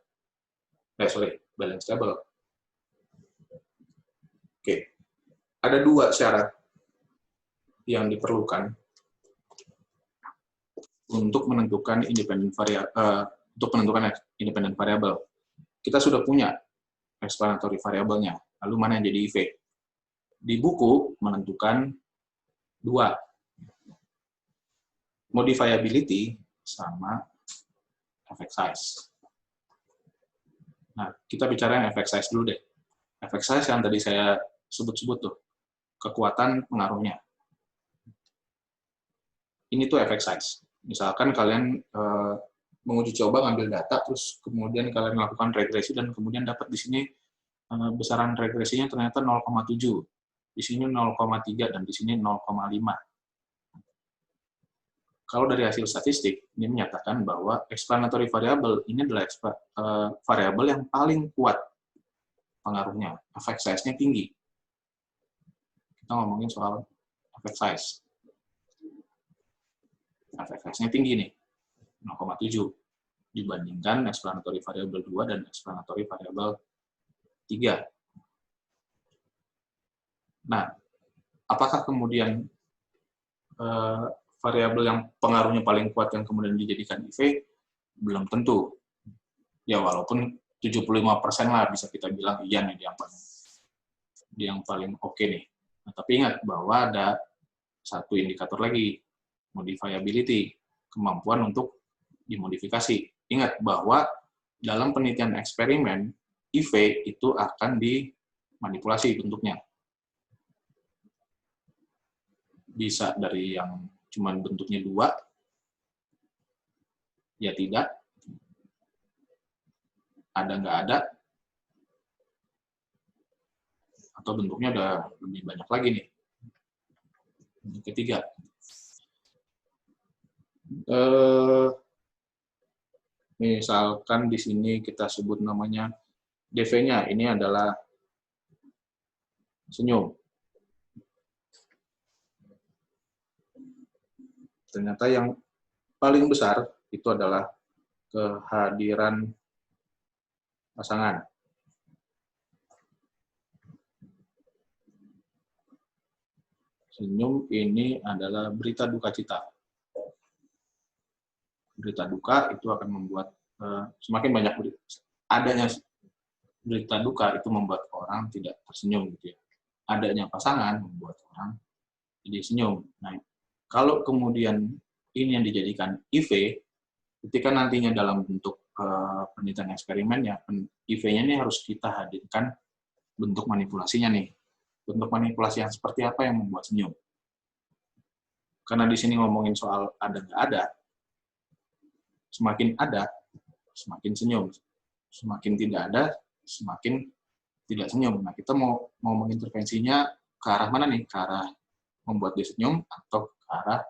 Balance table. Oke. Ada dua syarat yang diperlukan untuk menentukan independent variable. Kita sudah punya explanatory variabelnya. Lalu mana yang jadi IV? Di buku menentukan dua. Modifiability sama effect size. Nah, kita bicara yang effect size dulu deh. Effect size yang tadi saya sebut-sebut tuh. Kekuatan pengaruhnya. Ini tuh effect size. Misalkan kalian menguji coba ngambil data, terus kemudian kalian melakukan regresi, dan kemudian dapat di sini besaran regresinya ternyata 0,7, di sini 0,3, dan di sini 0,5. Kalau dari hasil statistik, ini menyatakan bahwa explanatory variable ini adalah variabel yang paling kuat pengaruhnya, effect size-nya tinggi. Kita ngomongin soal effect size. Effect size-nya tinggi nih, 0,7, dibandingkan explanatory variable 2 dan explanatory variable 3. Nah, apakah kemudian variabel yang pengaruhnya paling kuat yang kemudian dijadikan IV? Belum tentu. Ya, walaupun 75% lah bisa kita bilang iya nih yang paling oke nih. Nah, tapi ingat bahwa ada satu indikator lagi, modifiability, kemampuan untuk dimodifikasi. Ingat bahwa dalam penelitian eksperimen, IV itu akan dimanipulasi bentuknya. Bisa dari yang cuman bentuknya 2, ya tidak, ada nggak ada, atau bentuknya udah lebih banyak lagi nih. Yang ketiga, misalkan di sini kita sebut namanya DV-nya, ini adalah senyum. Ternyata yang paling besar itu adalah kehadiran pasangan. Senyum ini adalah berita duka cita. Berita duka itu akan membuat semakin banyak adanya berita duka itu membuat orang tidak tersenyum gitu ya. Adanya pasangan membuat orang jadi senyum. Nah, kalau kemudian ini yang dijadikan IV, ketika nantinya dalam bentuk penelitian eksperimennya, IV-nya ini harus kita hadirkan bentuk manipulasinya nih. Bentuk manipulasi yang seperti apa yang membuat senyum? Karena di sini ngomongin soal ada nggak ada, semakin ada, semakin senyum. Semakin tidak ada, semakin tidak senyum. Nah, kita mau mengintervensinya ke arah mana nih? Ke arah membuat dia senyum atau ke arah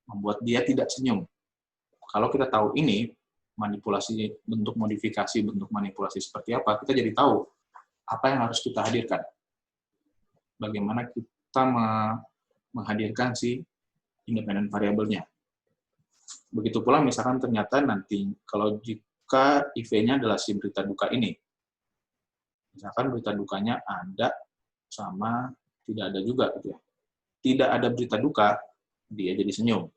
membuat dia tidak senyum. Kalau kita tahu ini, manipulasi, bentuk modifikasi, bentuk manipulasi seperti apa, kita jadi tahu apa yang harus kita hadirkan. Bagaimana kita menghadirkan si independent variabelnya. Begitu pula misalkan ternyata nanti, kalau jika IV-nya adalah si berita duka ini, misalkan berita dukanya ada sama tidak ada juga gitu ya. Tidak ada berita duka, dia jadi senyum.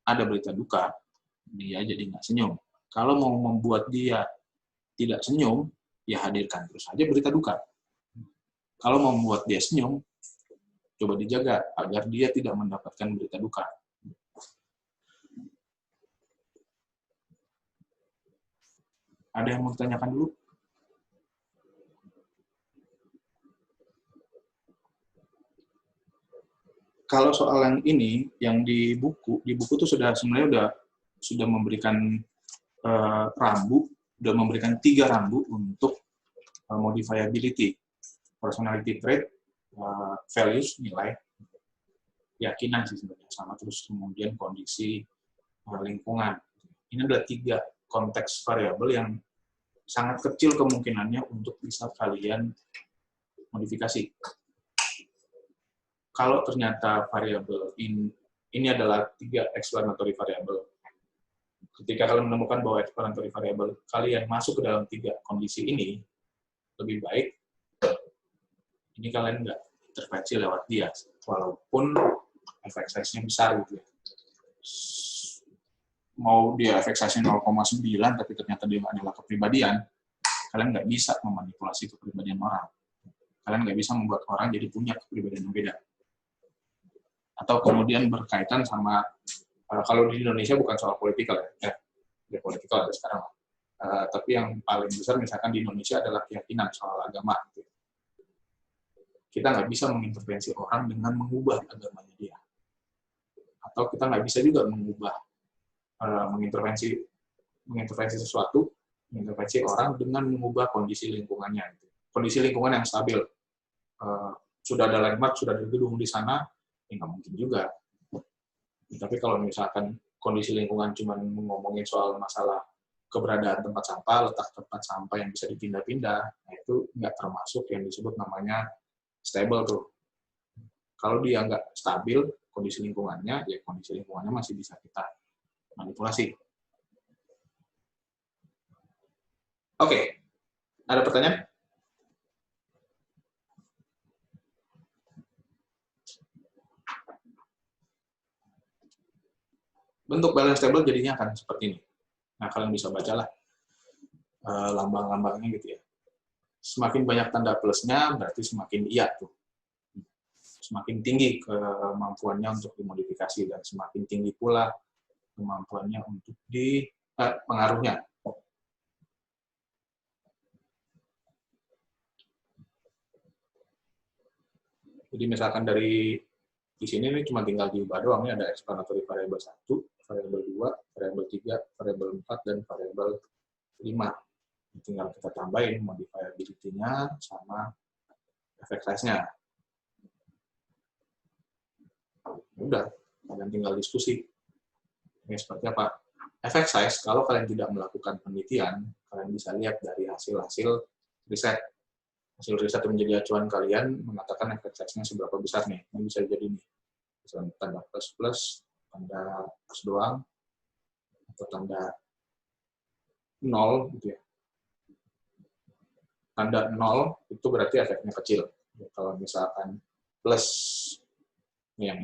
Ada berita duka, dia jadi nggak senyum. Kalau mau membuat dia tidak senyum, ya hadirkan terus saja berita duka. Kalau mau membuat dia senyum, coba dijaga agar dia tidak mendapatkan berita duka. Ada yang mau ditanyakan dulu? Kalau soal yang ini, yang di buku itu sebenarnya sudah memberikan rambu, sudah memberikan 3 rambu untuk modifiability, personality trait, values, nilai, keyakinan sih sebenarnya, sama terus kemudian kondisi lingkungan. Ini adalah 3 konteks variabel yang sangat kecil kemungkinannya untuk bisa kalian modifikasi. Kalau ternyata variabel ini adalah 3 explanatory variable, ketika kalian menemukan bahwa explanatory variable kalian masuk ke dalam 3 kondisi ini, lebih baik ini kalian nggak intervensi lewat dia, walaupun efek size-nya besar gitu ya. Mau dia efek size-nya 0,9, tapi ternyata dia adalah kepribadian, kalian nggak bisa memanipulasi kepribadian orang. Kalian nggak bisa membuat orang jadi punya kepribadian yang beda. Atau kemudian berkaitan sama, kalau di Indonesia bukan soal politikal ya, politikal ada sekarang, tapi yang paling besar misalkan di Indonesia adalah keyakinan soal agama. Kita nggak bisa mengintervensi orang dengan mengubah agamanya dia. Atau kita nggak bisa juga mengintervensi sesuatu, mengintervensi orang dengan mengubah kondisi lingkungannya. Kondisi lingkungan yang stabil. Sudah ada landmark, sudah ada gedung di sana, nggak mungkin juga. Tapi kalau misalkan kondisi lingkungan cuma ngomongin soal masalah keberadaan tempat sampah, letak tempat sampah yang bisa dipindah-pindah, nah itu nggak termasuk yang disebut namanya stable tuh. Kalau dia nggak stabil kondisi lingkungannya, ya kondisi lingkungannya masih bisa kita manipulasi. Oke, ada pertanyaan? Bentuk balance table jadinya akan seperti ini. Nah, kalian bisa bacalah lambang-lambangnya gitu ya. Semakin banyak tanda plusnya, berarti semakin iya tuh. Semakin tinggi kemampuannya untuk dimodifikasi, dan semakin tinggi pula kemampuannya untuk pengaruhnya. Jadi misalkan dari di sini ini cuma tinggal diubah doang, ini ada explanatory variable 1, variable 2, variable 3, variable 4, dan variable 5. Tinggal kita tambahin modifiability-nya sama efek size-nya. Udah, kalian tinggal diskusi. Ini seperti apa? Efek size, kalau kalian tidak melakukan penelitian, kalian bisa lihat dari hasil-hasil riset. Hasil riset yang menjadi acuan kalian mengatakan efek size-nya seberapa besar nih. Ini bisa jadi nih, misalnya tanda plus, tanda plus doang, atau tanda 0, gitu ya. Tanda 0 itu berarti efeknya kecil. Kalau misalkan plus, yang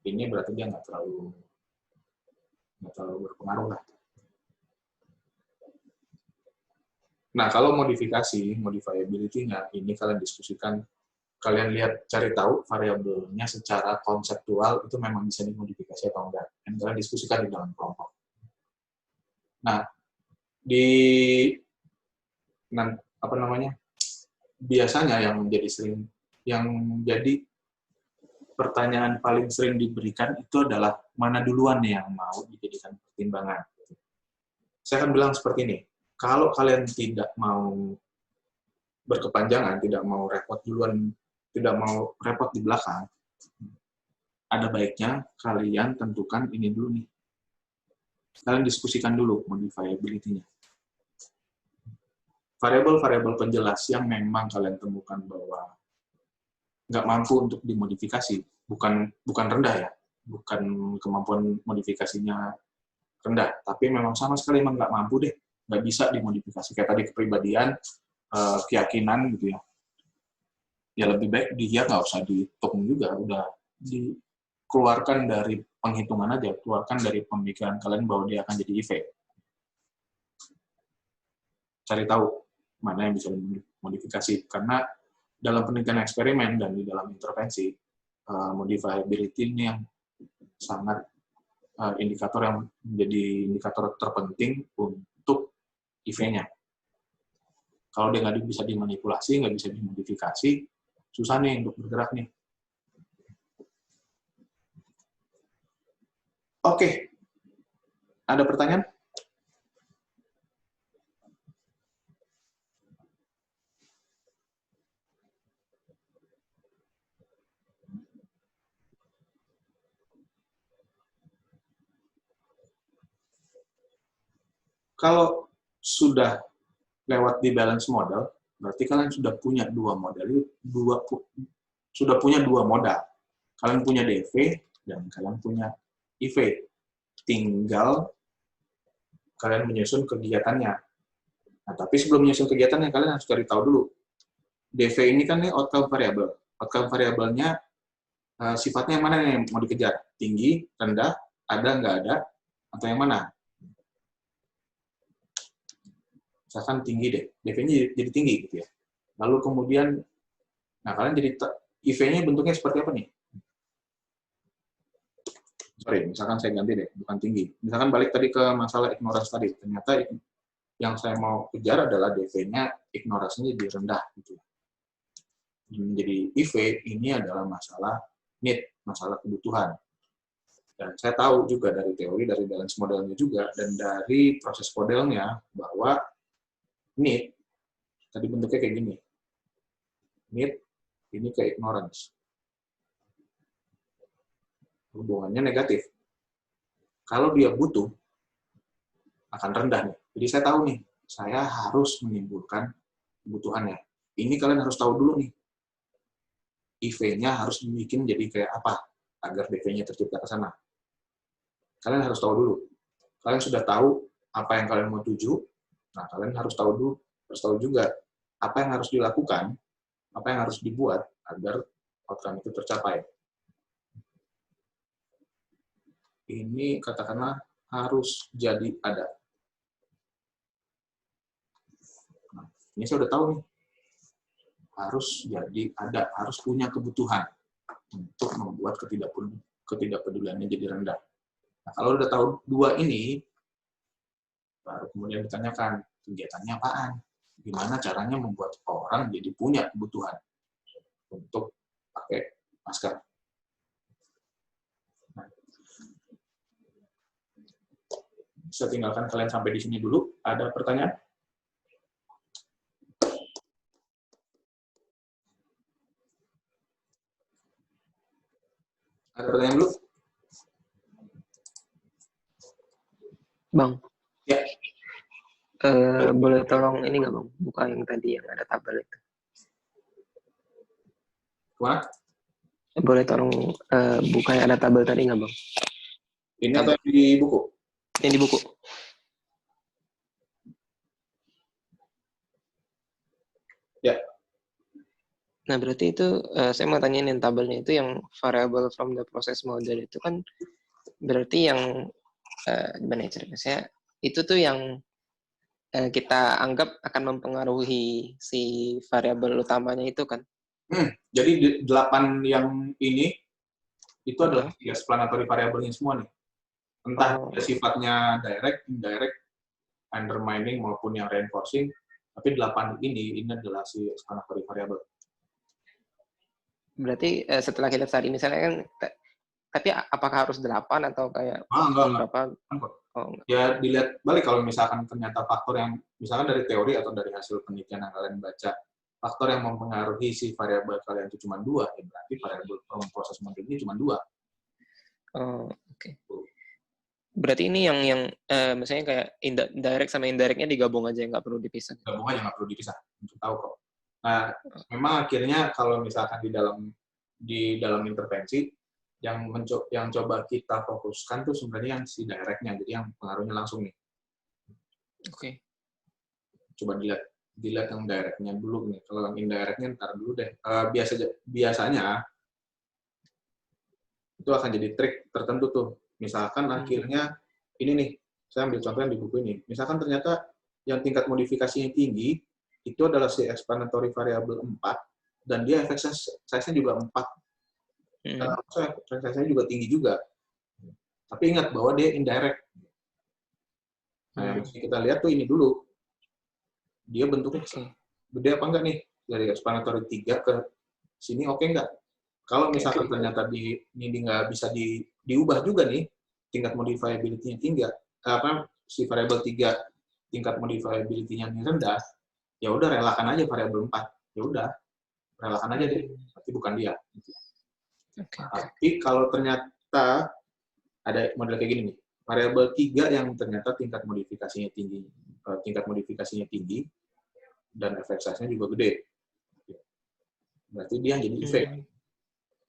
ini berarti dia nggak terlalu berpengaruh lah. Nah, kalau modifiability-nya, ini kalian diskusikan, kalian lihat, cari tahu variabelnya secara konseptual itu memang bisa dimodifikasi atau enggak. Dan kalian diskusikan di dalam kelompok. Nah, biasanya yang jadi pertanyaan paling sering diberikan itu adalah mana duluan yang mau dijadikan pertimbangan. Saya akan bilang seperti ini. Kalau kalian tidak mau berkepanjangan, tidak mau repot duluan, tidak mau repot di belakang, ada baiknya kalian tentukan ini dulu nih. Kalian diskusikan dulu modifiability-nya. Variabel-variabel penjelas yang memang kalian temukan bahwa nggak mampu untuk dimodifikasi, bukan rendah ya, bukan kemampuan modifikasinya rendah, tapi memang sama sekali memang nggak mampu deh, nggak bisa dimodifikasi. Kayak tadi kepribadian, keyakinan gitu ya. Ya lebih baik dia nggak usah dihitung juga, udah dikeluarkan dari penghitungan aja, keluarkan dari pemikiran kalian bahwa dia akan jadi IV. Cari tahu mana yang bisa dimodifikasi. Karena dalam penelitian eksperimen dan di dalam intervensi, modifiability ini yang sangat indikator yang menjadi indikator terpenting untuk IV-nya. Kalau dia nggak bisa dimanipulasi, nggak bisa dimodifikasi, susah nih untuk bergerak nih. Oke, ada pertanyaan? Kalau sudah lewat di balance model, berarti kalian sudah punya dua modal, sudah punya dua modal. Kalian punya DV dan kalian punya IV. Tinggal kalian menyusun kegiatannya. Nah, tapi sebelum menyusun kegiatannya, kalian harus cari tahu dulu. DV ini kan outcome variable. Outcome variabelnya sifatnya yang mana yang mau dikejar? Tinggi, rendah, ada, nggak ada, atau yang mana? Misalkan tinggi deh, DV-nya jadi tinggi gitu ya. Lalu kemudian, nah kalian jadi IV-nya bentuknya seperti apa nih? Sorry, misalkan saya ganti deh, bukan tinggi. Misalkan balik tadi ke masalah ignorance tadi, ternyata yang saya mau kejar adalah DV-nya ignorance-nya jadi rendah gitu. Jadi IV ini adalah masalah need, masalah kebutuhan. Dan saya tahu juga dari teori, dari balance modelnya juga, dan dari proses modelnya bahwa need, tadi bentuknya kayak gini. Need, ini ke ignorance. Hubungannya negatif. Kalau dia butuh, akan rendah nih. Jadi saya tahu nih, saya harus menimbulkan kebutuhannya. Ini kalian harus tahu dulu nih. IV-nya harus dibikin jadi kayak apa, agar DV-nya tercipta ke sana. Kalian harus tahu dulu. Kalian sudah tahu apa yang kalian mau tuju, nah kalian harus tahu juga apa yang harus dilakukan, apa yang harus dibuat agar outcome itu tercapai. Ini katakanlah harus jadi ada. Nah, ini saya udah tahu nih. Harus jadi ada, harus punya kebutuhan untuk membuat ketidakpeduliannya jadi rendah. Nah, kalau udah tahu dua ini, baru kemudian ditanyakan, kegiatannya apaan? Gimana caranya membuat orang jadi punya kebutuhan untuk pakai masker. Nah, saya tinggalkan kalian sampai di sini dulu. Ada pertanyaan? Ada pertanyaan dulu? Bang, Ya. boleh tolong ini nggak Bang, buka yang tadi yang ada tabel itu. Kemana? Boleh tolong buka yang ada tabel tadi nggak Bang? Ini atau di buku? Yang di buku. Ya. Nah, berarti itu saya mau tanyain yang tabelnya itu yang variable from the process model itu kan berarti yang gimana ya ceritanya? Saya itu tuh yang kita anggap akan mempengaruhi si variabel utamanya itu kan. Jadi 8 yang ini itu adalah explanatory variabelnya semua nih. Entah sifatnya direct, indirect, undermining maupun yang reinforcing, tapi 8 ini adalah si explanatory variable. Berarti setelah kita cari misalnya kan, tapi apakah harus 8 atau kayak Enggak. berapa? Oh, enggak. Ya dilihat balik kalau misalkan ternyata faktor yang, misalkan dari teori atau dari hasil penelitian yang kalian baca, faktor yang mempengaruhi si variabel kalian itu cuma 2, ya berarti variabel proses model ini cuma 2. Oh, oke. Berarti ini yang misalnya kayak direct sama indirectnya digabung aja, nggak perlu dipisah. Gabung aja, nggak perlu dipisah, untuk tahu kok. Nah, memang akhirnya kalau misalkan di dalam intervensi, yang coba kita fokuskan tuh sebenarnya yang si directnya, jadi yang pengaruhnya langsung nih. Oke. Coba dilihat yang directnya dulu nih. Kalau yang indirectnya ntar dulu deh. Biasanya itu akan jadi trik tertentu tuh. Misalkan akhirnya ini nih, saya ambil contoh yang di buku ini. Misalkan ternyata yang tingkat modifikasinya tinggi, itu adalah si explanatory variable 4, dan dia effect size-nya juga 4. Effect size-nya juga tinggi juga. Tapi ingat bahwa dia indirect. Nah, yang kita lihat tuh ini dulu. Dia bentuknya gede apa enggak nih? Dari explanatory 3 ke sini oke enggak? Kalau misalkan ternyata ini nggak bisa diubah juga nih, tingkat modifiability-nya tinggi, si variabel 3 tingkat modifiability-nya rendah, ya udah relakan aja variabel 4. Ya udah, relakan aja deh. Berarti bukan dia. Tapi kalau ternyata ada model kayak gini nih, variabel 3 yang ternyata tingkat modifikasinya tinggi dan effect size-nya juga gede. Berarti dia jadi effect.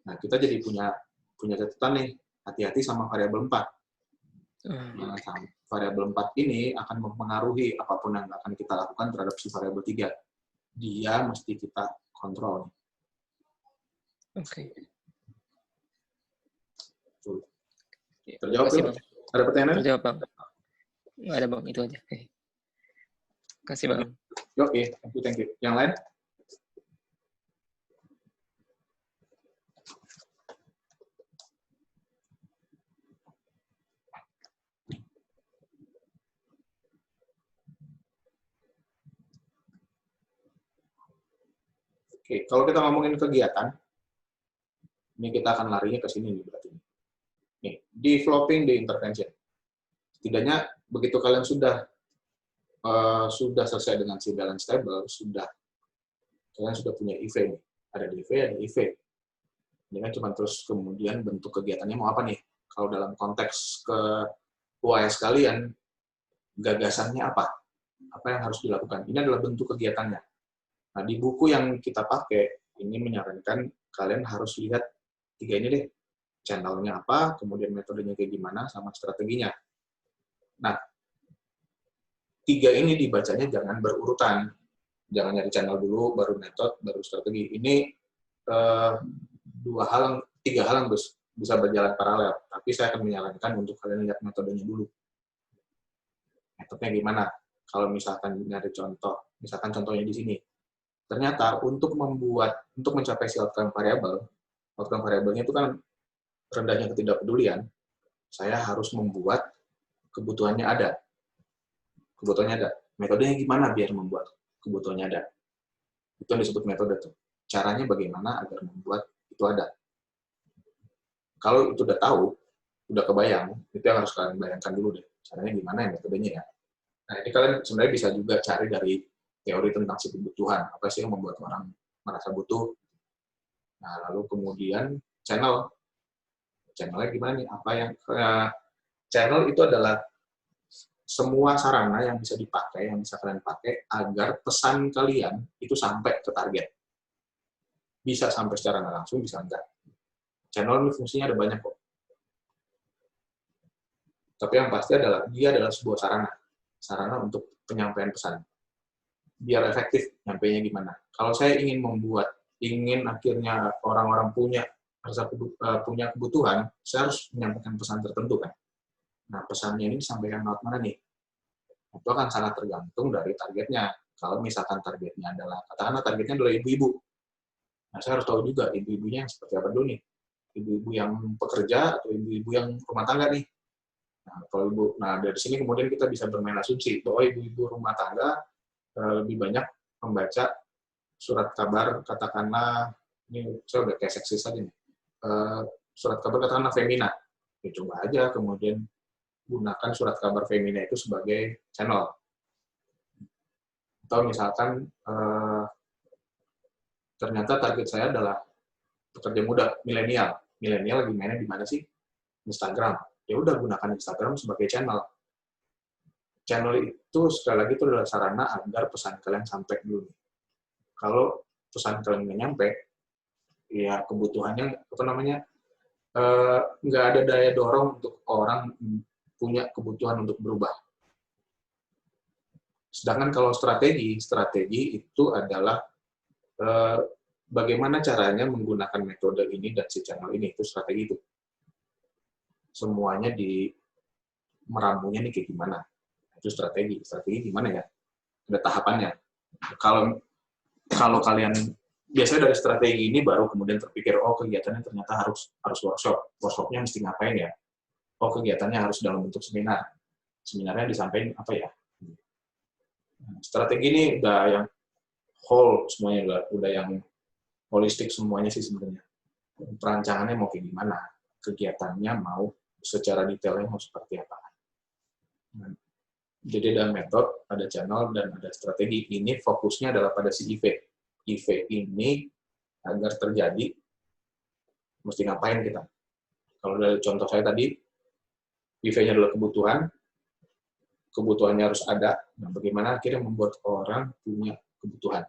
Nah, kita jadi punya catatan nih, hati-hati sama variabel 4. Variabel 4 ini akan mempengaruhi apapun yang akan kita lakukan terhadap si variabel 3. Dia mesti kita kontrol. Terjawab belum? Ada pertanyaan? Terjawab, Bang. Nggak ada, Bang. Itu aja. Kasih, Bang. Oke, thank you. Yang lain? Oke, kalau kita ngomongin kegiatan, ini kita akan larinya ke sini nih berarti. Nih, developing the intervention. Setidaknya begitu kalian sudah selesai dengan si balance table, kalian sudah punya EV nih. Ada DV, ada EV. Ini kan cuma terus kemudian bentuk kegiatannya mau apa nih? Kalau dalam konteks ke UAS kalian, gagasannya apa? Apa yang harus dilakukan? Ini adalah bentuk kegiatannya. Nah, di buku yang kita pakai, ini menyarankan kalian harus lihat 3 ini deh. Channel-nya apa, kemudian metodenya kayak gimana, sama strateginya. Nah, 3 ini dibacanya jangan berurutan. Jangan nyari channel dulu, baru metode, baru strategi. Ini 3 hal yang bisa berjalan paralel. Tapi saya akan menyarankan untuk kalian lihat metodenya dulu. Metodenya gimana? Kalau misalkan nyari contoh, misalkan contohnya di sini. Ternyata untuk mencapai si outcome variabelnya itu kan rendahnya ketidakpedulian, saya harus membuat kebutuhannya ada. Metodenya gimana biar membuat kebutuhannya ada? Itu yang disebut metode tuh. Caranya bagaimana agar membuat itu ada. Kalau itu udah tahu, udah kebayang, itu yang harus kalian bayangkan dulu deh. Caranya gimana ya metodenya ya. Nah, ini kalian sebenarnya bisa juga cari dari teori tentang si kebutuhan. Apa sih yang membuat orang merasa butuh? Nah, lalu kemudian channelnya gimana nih? Channel itu adalah semua sarana yang bisa dipakai, yang bisa kalian pakai agar pesan kalian itu sampai ke target. Bisa sampai secara nggak langsung, bisa enggak. Channel ini fungsinya ada banyak kok. Tapi yang pasti dia adalah sebuah sarana untuk penyampaian pesan. Biar efektif nyampainya gimana. Kalau saya ingin akhirnya orang-orang punya kebutuhan, saya harus menyampaikan pesan tertentu kan. Nah, pesannya ini disampaikan lewat mana nih? Itu akan sangat tergantung dari targetnya. Kalau misalkan targetnya katakanlah targetnya adalah ibu-ibu. Nah, saya harus tahu juga ibu-ibunya yang seperti apa dulu nih. Ibu-ibu yang pekerja atau ibu-ibu yang rumah tangga nih. Nah, dari sini kemudian kita bisa bermain asumsi bahwa ibu-ibu rumah tangga lebih banyak membaca surat kabar, katakanlah, ini saya udah kayak seksis aja nih, surat kabar katakanlah Femina. Ya, coba aja kemudian gunakan surat kabar Femina itu sebagai channel. Atau misalkan ternyata target saya adalah pekerja muda, milenial. Milenial lagi mainnya di mana sih? Instagram. Ya udah, gunakan Instagram sebagai channel. Channel itu sekali lagi itu adalah sarana agar pesan kalian sampai dulu. Kalau pesan kalian nggak nyampe, ya kebutuhannya nggak ada daya dorong untuk orang punya kebutuhan untuk berubah. Sedangkan kalau strategi itu adalah bagaimana caranya menggunakan metode ini dan si channel ini, itu strategi itu. Semuanya meramunya nih kayak gimana. Itu strategi gimana ya? Ada tahapannya. Kalau kalian biasanya dari strategi ini baru kemudian terpikir, oh kegiatannya ternyata harus workshop. Workshopnya mesti ngapain ya? Oh kegiatannya harus dalam bentuk seminar. Seminarnya disampaikan apa ya? Strategi ini udah yang whole semuanya, udah yang holistik semuanya sih sebenarnya. Perancangannya mau kayak gimana? Kegiatannya mau secara detailnya mau seperti apa? Jadi ada metode, ada channel, dan ada strategi. Ini fokusnya adalah pada si IV. IV ini agar terjadi, mesti ngapain kita? Kalau dari contoh saya tadi, IV-nya adalah kebutuhan, kebutuhannya harus ada. Nah, bagaimana akhirnya membuat orang punya kebutuhan?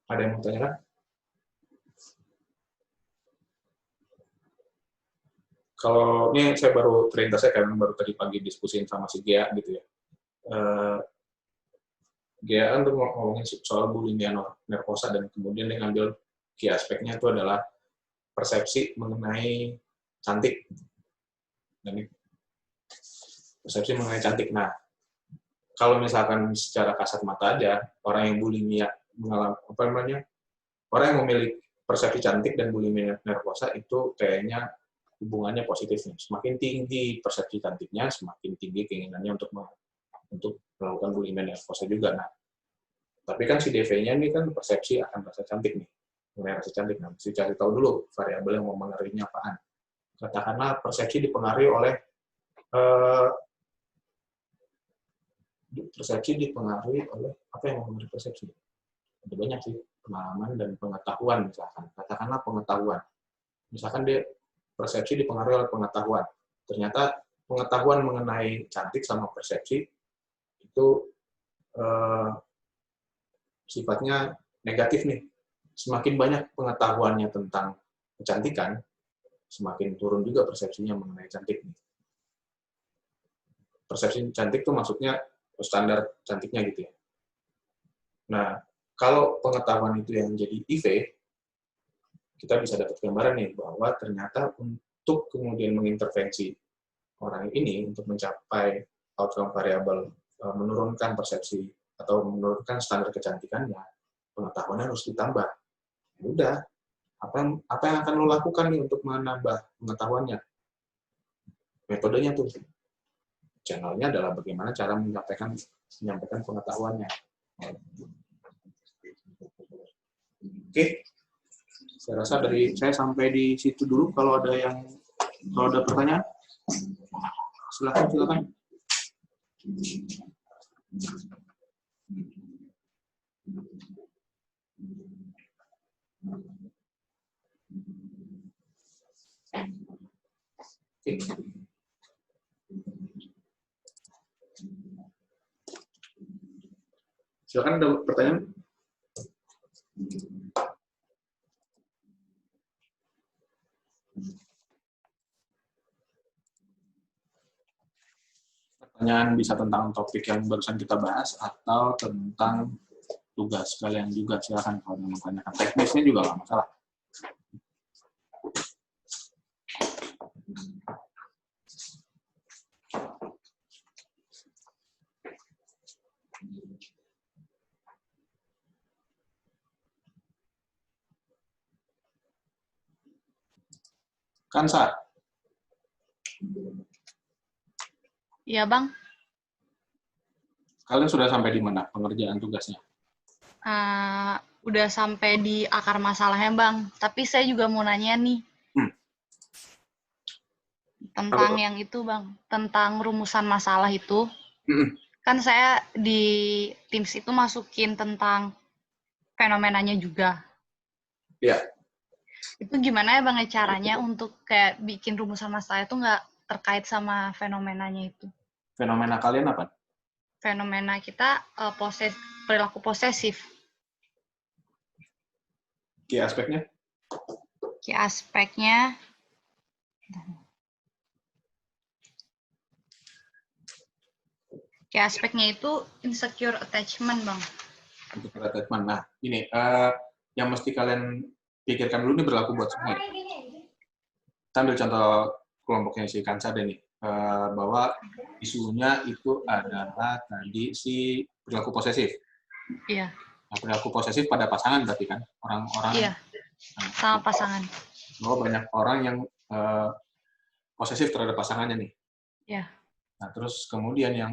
Ada yang mau tanyakan? Kalau ini saya baru terlintas, saya karena baru tadi pagi diskusiin sama si Gea gitu ya. Gea kan tuh ngomongin soal bulimia nervosa, dan kemudian dia ngambil key aspeknya itu adalah persepsi mengenai cantik. Dan persepsi mengenai cantik. Nah, kalau misalkan secara kasat mata aja, orang yang bulimia mengalami orang yang memiliki persepsi cantik dan bulimia nervosa itu kayaknya hubungannya positif nih. Semakin tinggi persepsi cantiknya, semakin tinggi keinginannya untuk melakukan bulimia nervosa juga. Nah, tapi kan si DV-nya ini kan persepsi akan rasa cantik nih, mengenai rasa cantik. Nah, mesti cari tahu dulu variabel yang mempengaruhinya apaan. Katakanlah persepsi dipengaruhi oleh apa yang mempengaruhi persepsi? Ada banyak sih, pengalaman dan pengetahuan misalkan. Katakanlah pengetahuan. Misalkan dia persepsi dipengaruhi oleh pengetahuan. Ternyata pengetahuan mengenai cantik sama persepsi itu sifatnya negatif nih. Semakin banyak pengetahuannya tentang kecantikan, semakin turun juga persepsinya mengenai cantik nih. Persepsi cantik itu maksudnya standar cantiknya gitu ya. Nah, kalau pengetahuan itu yang jadi IV, kita bisa dapat gambaran nih bahwa ternyata untuk kemudian mengintervensi orang ini untuk mencapai outcome variabel, menurunkan persepsi atau menurunkan standar kecantikannya, pengetahuannya harus ditambah. Ya udah, apa yang akan lo lakukan nih untuk menambah pengetahuannya? Metodenya tuh, channelnya adalah bagaimana cara menyampaikan pengetahuannya. Oke. Saya rasa dari saya sampai di situ dulu. Kalau ada pertanyaan, silakan. Oke. Silakan, ada pertanyaan. Pertanyaan bisa tentang topik yang barusan kita bahas atau tentang tugas kalian juga, silakan. Kalau mau tanyakan teknisnya juga nggak masalah. Kansa. Iya, Bang. Kalian sudah sampai di mana pengerjaan tugasnya? Udah sampai di akar masalahnya, Bang. Tapi saya juga mau nanya nih. Tentang yang itu, Bang. Tentang rumusan masalah itu. Kan saya di Teams itu masukin tentang fenomenanya juga. Iya. Itu gimana ya, Bang, caranya untuk kayak bikin rumusan masalah itu nggak terkait sama fenomenanya itu? Fenomena kalian apa? Fenomena kita perilaku posesif. Key aspeknya? Key aspeknya itu insecure attachment, Bang. Insecure attachment. Nah, ini yang mesti kalian pikirkan dulu, ini berlaku buat semua. Kita ambil contoh kelompoknya si Kansa deh nih. bahwa isunya itu adalah tadi si perilaku posesif. Iya. Nah, perilaku posesif pada pasangan berarti kan? Orang-orang Iya. Sama pasangan. bahwa banyak orang yang posesif terhadap pasangannya nih. Iya. Nah, terus kemudian yang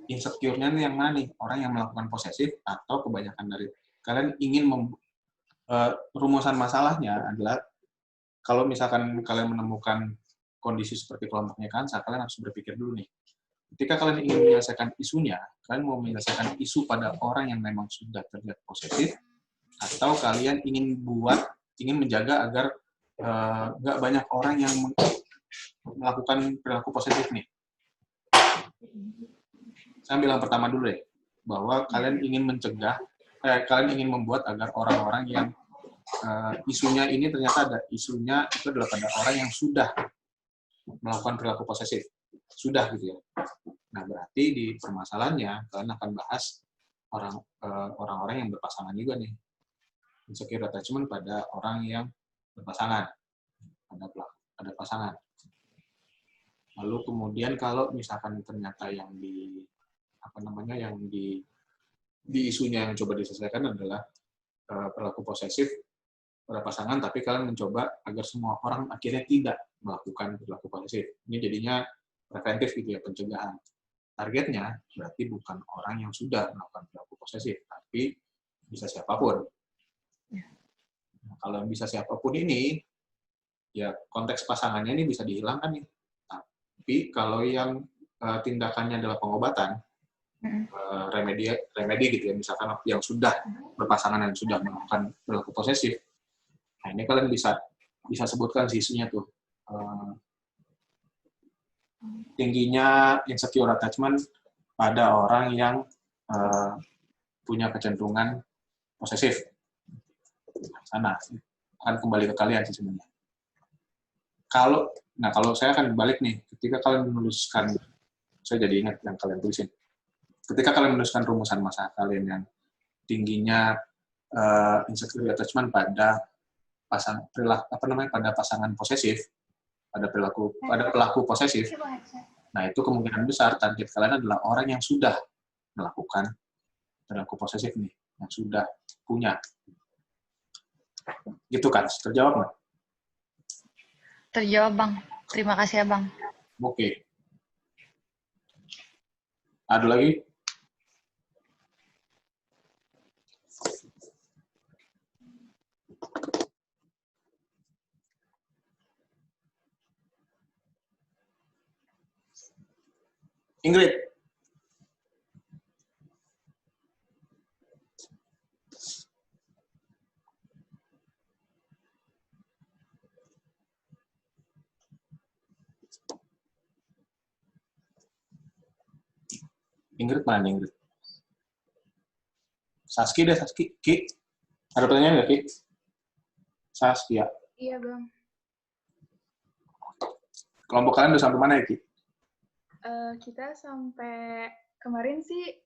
insecure-nya nih yang mana nih? Orang yang melakukan posesif atau kebanyakan dari kalian ingin rumusan masalahnya adalah kalau misalkan kalian menemukan kondisi seperti kelompoknya Kansa, kalian harus berpikir dulu nih. Ketika kalian ingin menyelesaikan isunya, kalian mau menyelesaikan isu pada orang yang memang sudah terlihat posesif, atau kalian ingin menjaga agar nggak banyak orang yang melakukan perilaku posesif nih. Saya bilang pertama dulu deh, bahwa kalian ingin mencegah, kalian ingin membuat agar orang-orang yang isunya ini ternyata ada isunya itu adalah pada orang yang sudah melakukan perilaku posesif, sudah gitu ya. Nah berarti di permasalahannya kalian akan bahas orang-orang yang berpasangan juga nih, insecure attachment pada orang yang berpasangan, pada pasangan. Lalu kemudian kalau misalkan ternyata yang di isunya yang coba diselesaikan adalah perilaku posesif pada pasangan, tapi kalian mencoba agar semua orang akhirnya tidak melakukan perilaku posesif. Ini jadinya preventif gitu ya, pencegahan. Targetnya berarti bukan orang yang sudah melakukan perilaku posesif, tapi bisa siapapun. Nah, kalau bisa siapapun ini, ya konteks pasangannya ini bisa dihilangkan nih. Tapi kalau yang tindakannya adalah pengobatan, remedi gitu ya, misalkan yang sudah berpasangan dan sudah melakukan perilaku posesif, nah ini kalian bisa sebutkan isunya tuh. Tingginya insecure attachment pada orang yang punya kecenderungan posesif. Sana akan kembali ke kalian sih sebenarnya. Kalau saya akan balik nih, ketika kalian menuliskan, saya jadi ingat yang kalian tulisin. Ketika kalian menuliskan rumusan masalah kalian yang tingginya insecure attachment pada pada pasangan posesif, pada pelaku posesif, nah itu kemungkinan besar target kalian adalah orang yang sudah melakukan perilaku posesif nih, yang sudah punya. Gitu kan? Terjawab nggak? Terjawab, Bang. Terima kasih ya, Bang. Oke. Ada lagi? Ingrid. Ingrid mana nih, Ingrid? Saski deh, Saski. Ki, ada pertanyaan nggak, Ki? Saskia. Iya, Bang. Kelompok kalian udah sampai mana ya, Ki? Kita sampai kemarin sih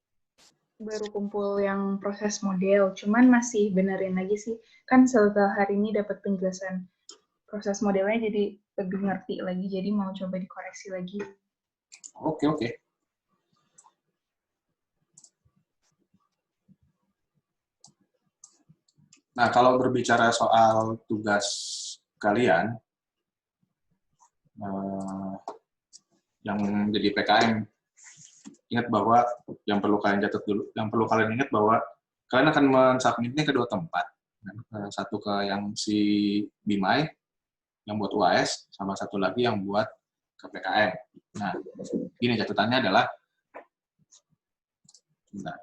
baru kumpul yang proses model, cuman masih benerin lagi sih. Kan setelah hari ini dapat penjelasan proses modelnya, jadi lebih ngerti lagi, jadi mau coba dikoreksi lagi. Oke. Nah, kalau berbicara soal tugas kalian, yang jadi PKM, ingat bahwa yang perlu kalian catat dulu, yang perlu kalian ingat bahwa kalian akan mensubmitnya ke 2 tempat. Satu ke yang si Bimai, yang buat UAS, sama satu lagi yang buat ke PKM. Nah, gini catatannya adalah,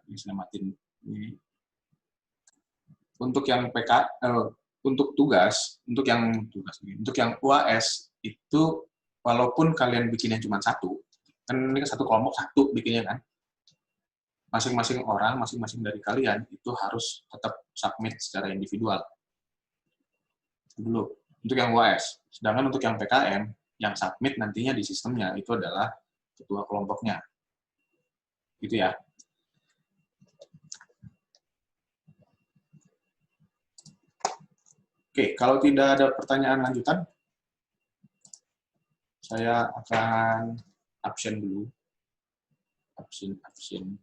ini saya matiin ini. Untuk yang untuk yang UAS itu walaupun kalian bikinnya cuma satu, kan ini satu kelompok satu bikinnya kan, masing-masing orang, masing-masing dari kalian itu harus tetap submit secara individual dulu untuk yang UAS. Sedangkan untuk yang PKM, yang submit nantinya di sistemnya itu adalah ketua kelompoknya, gitu ya. Oke, kalau tidak ada pertanyaan lanjutan, Saya akan absen dulu. Absen.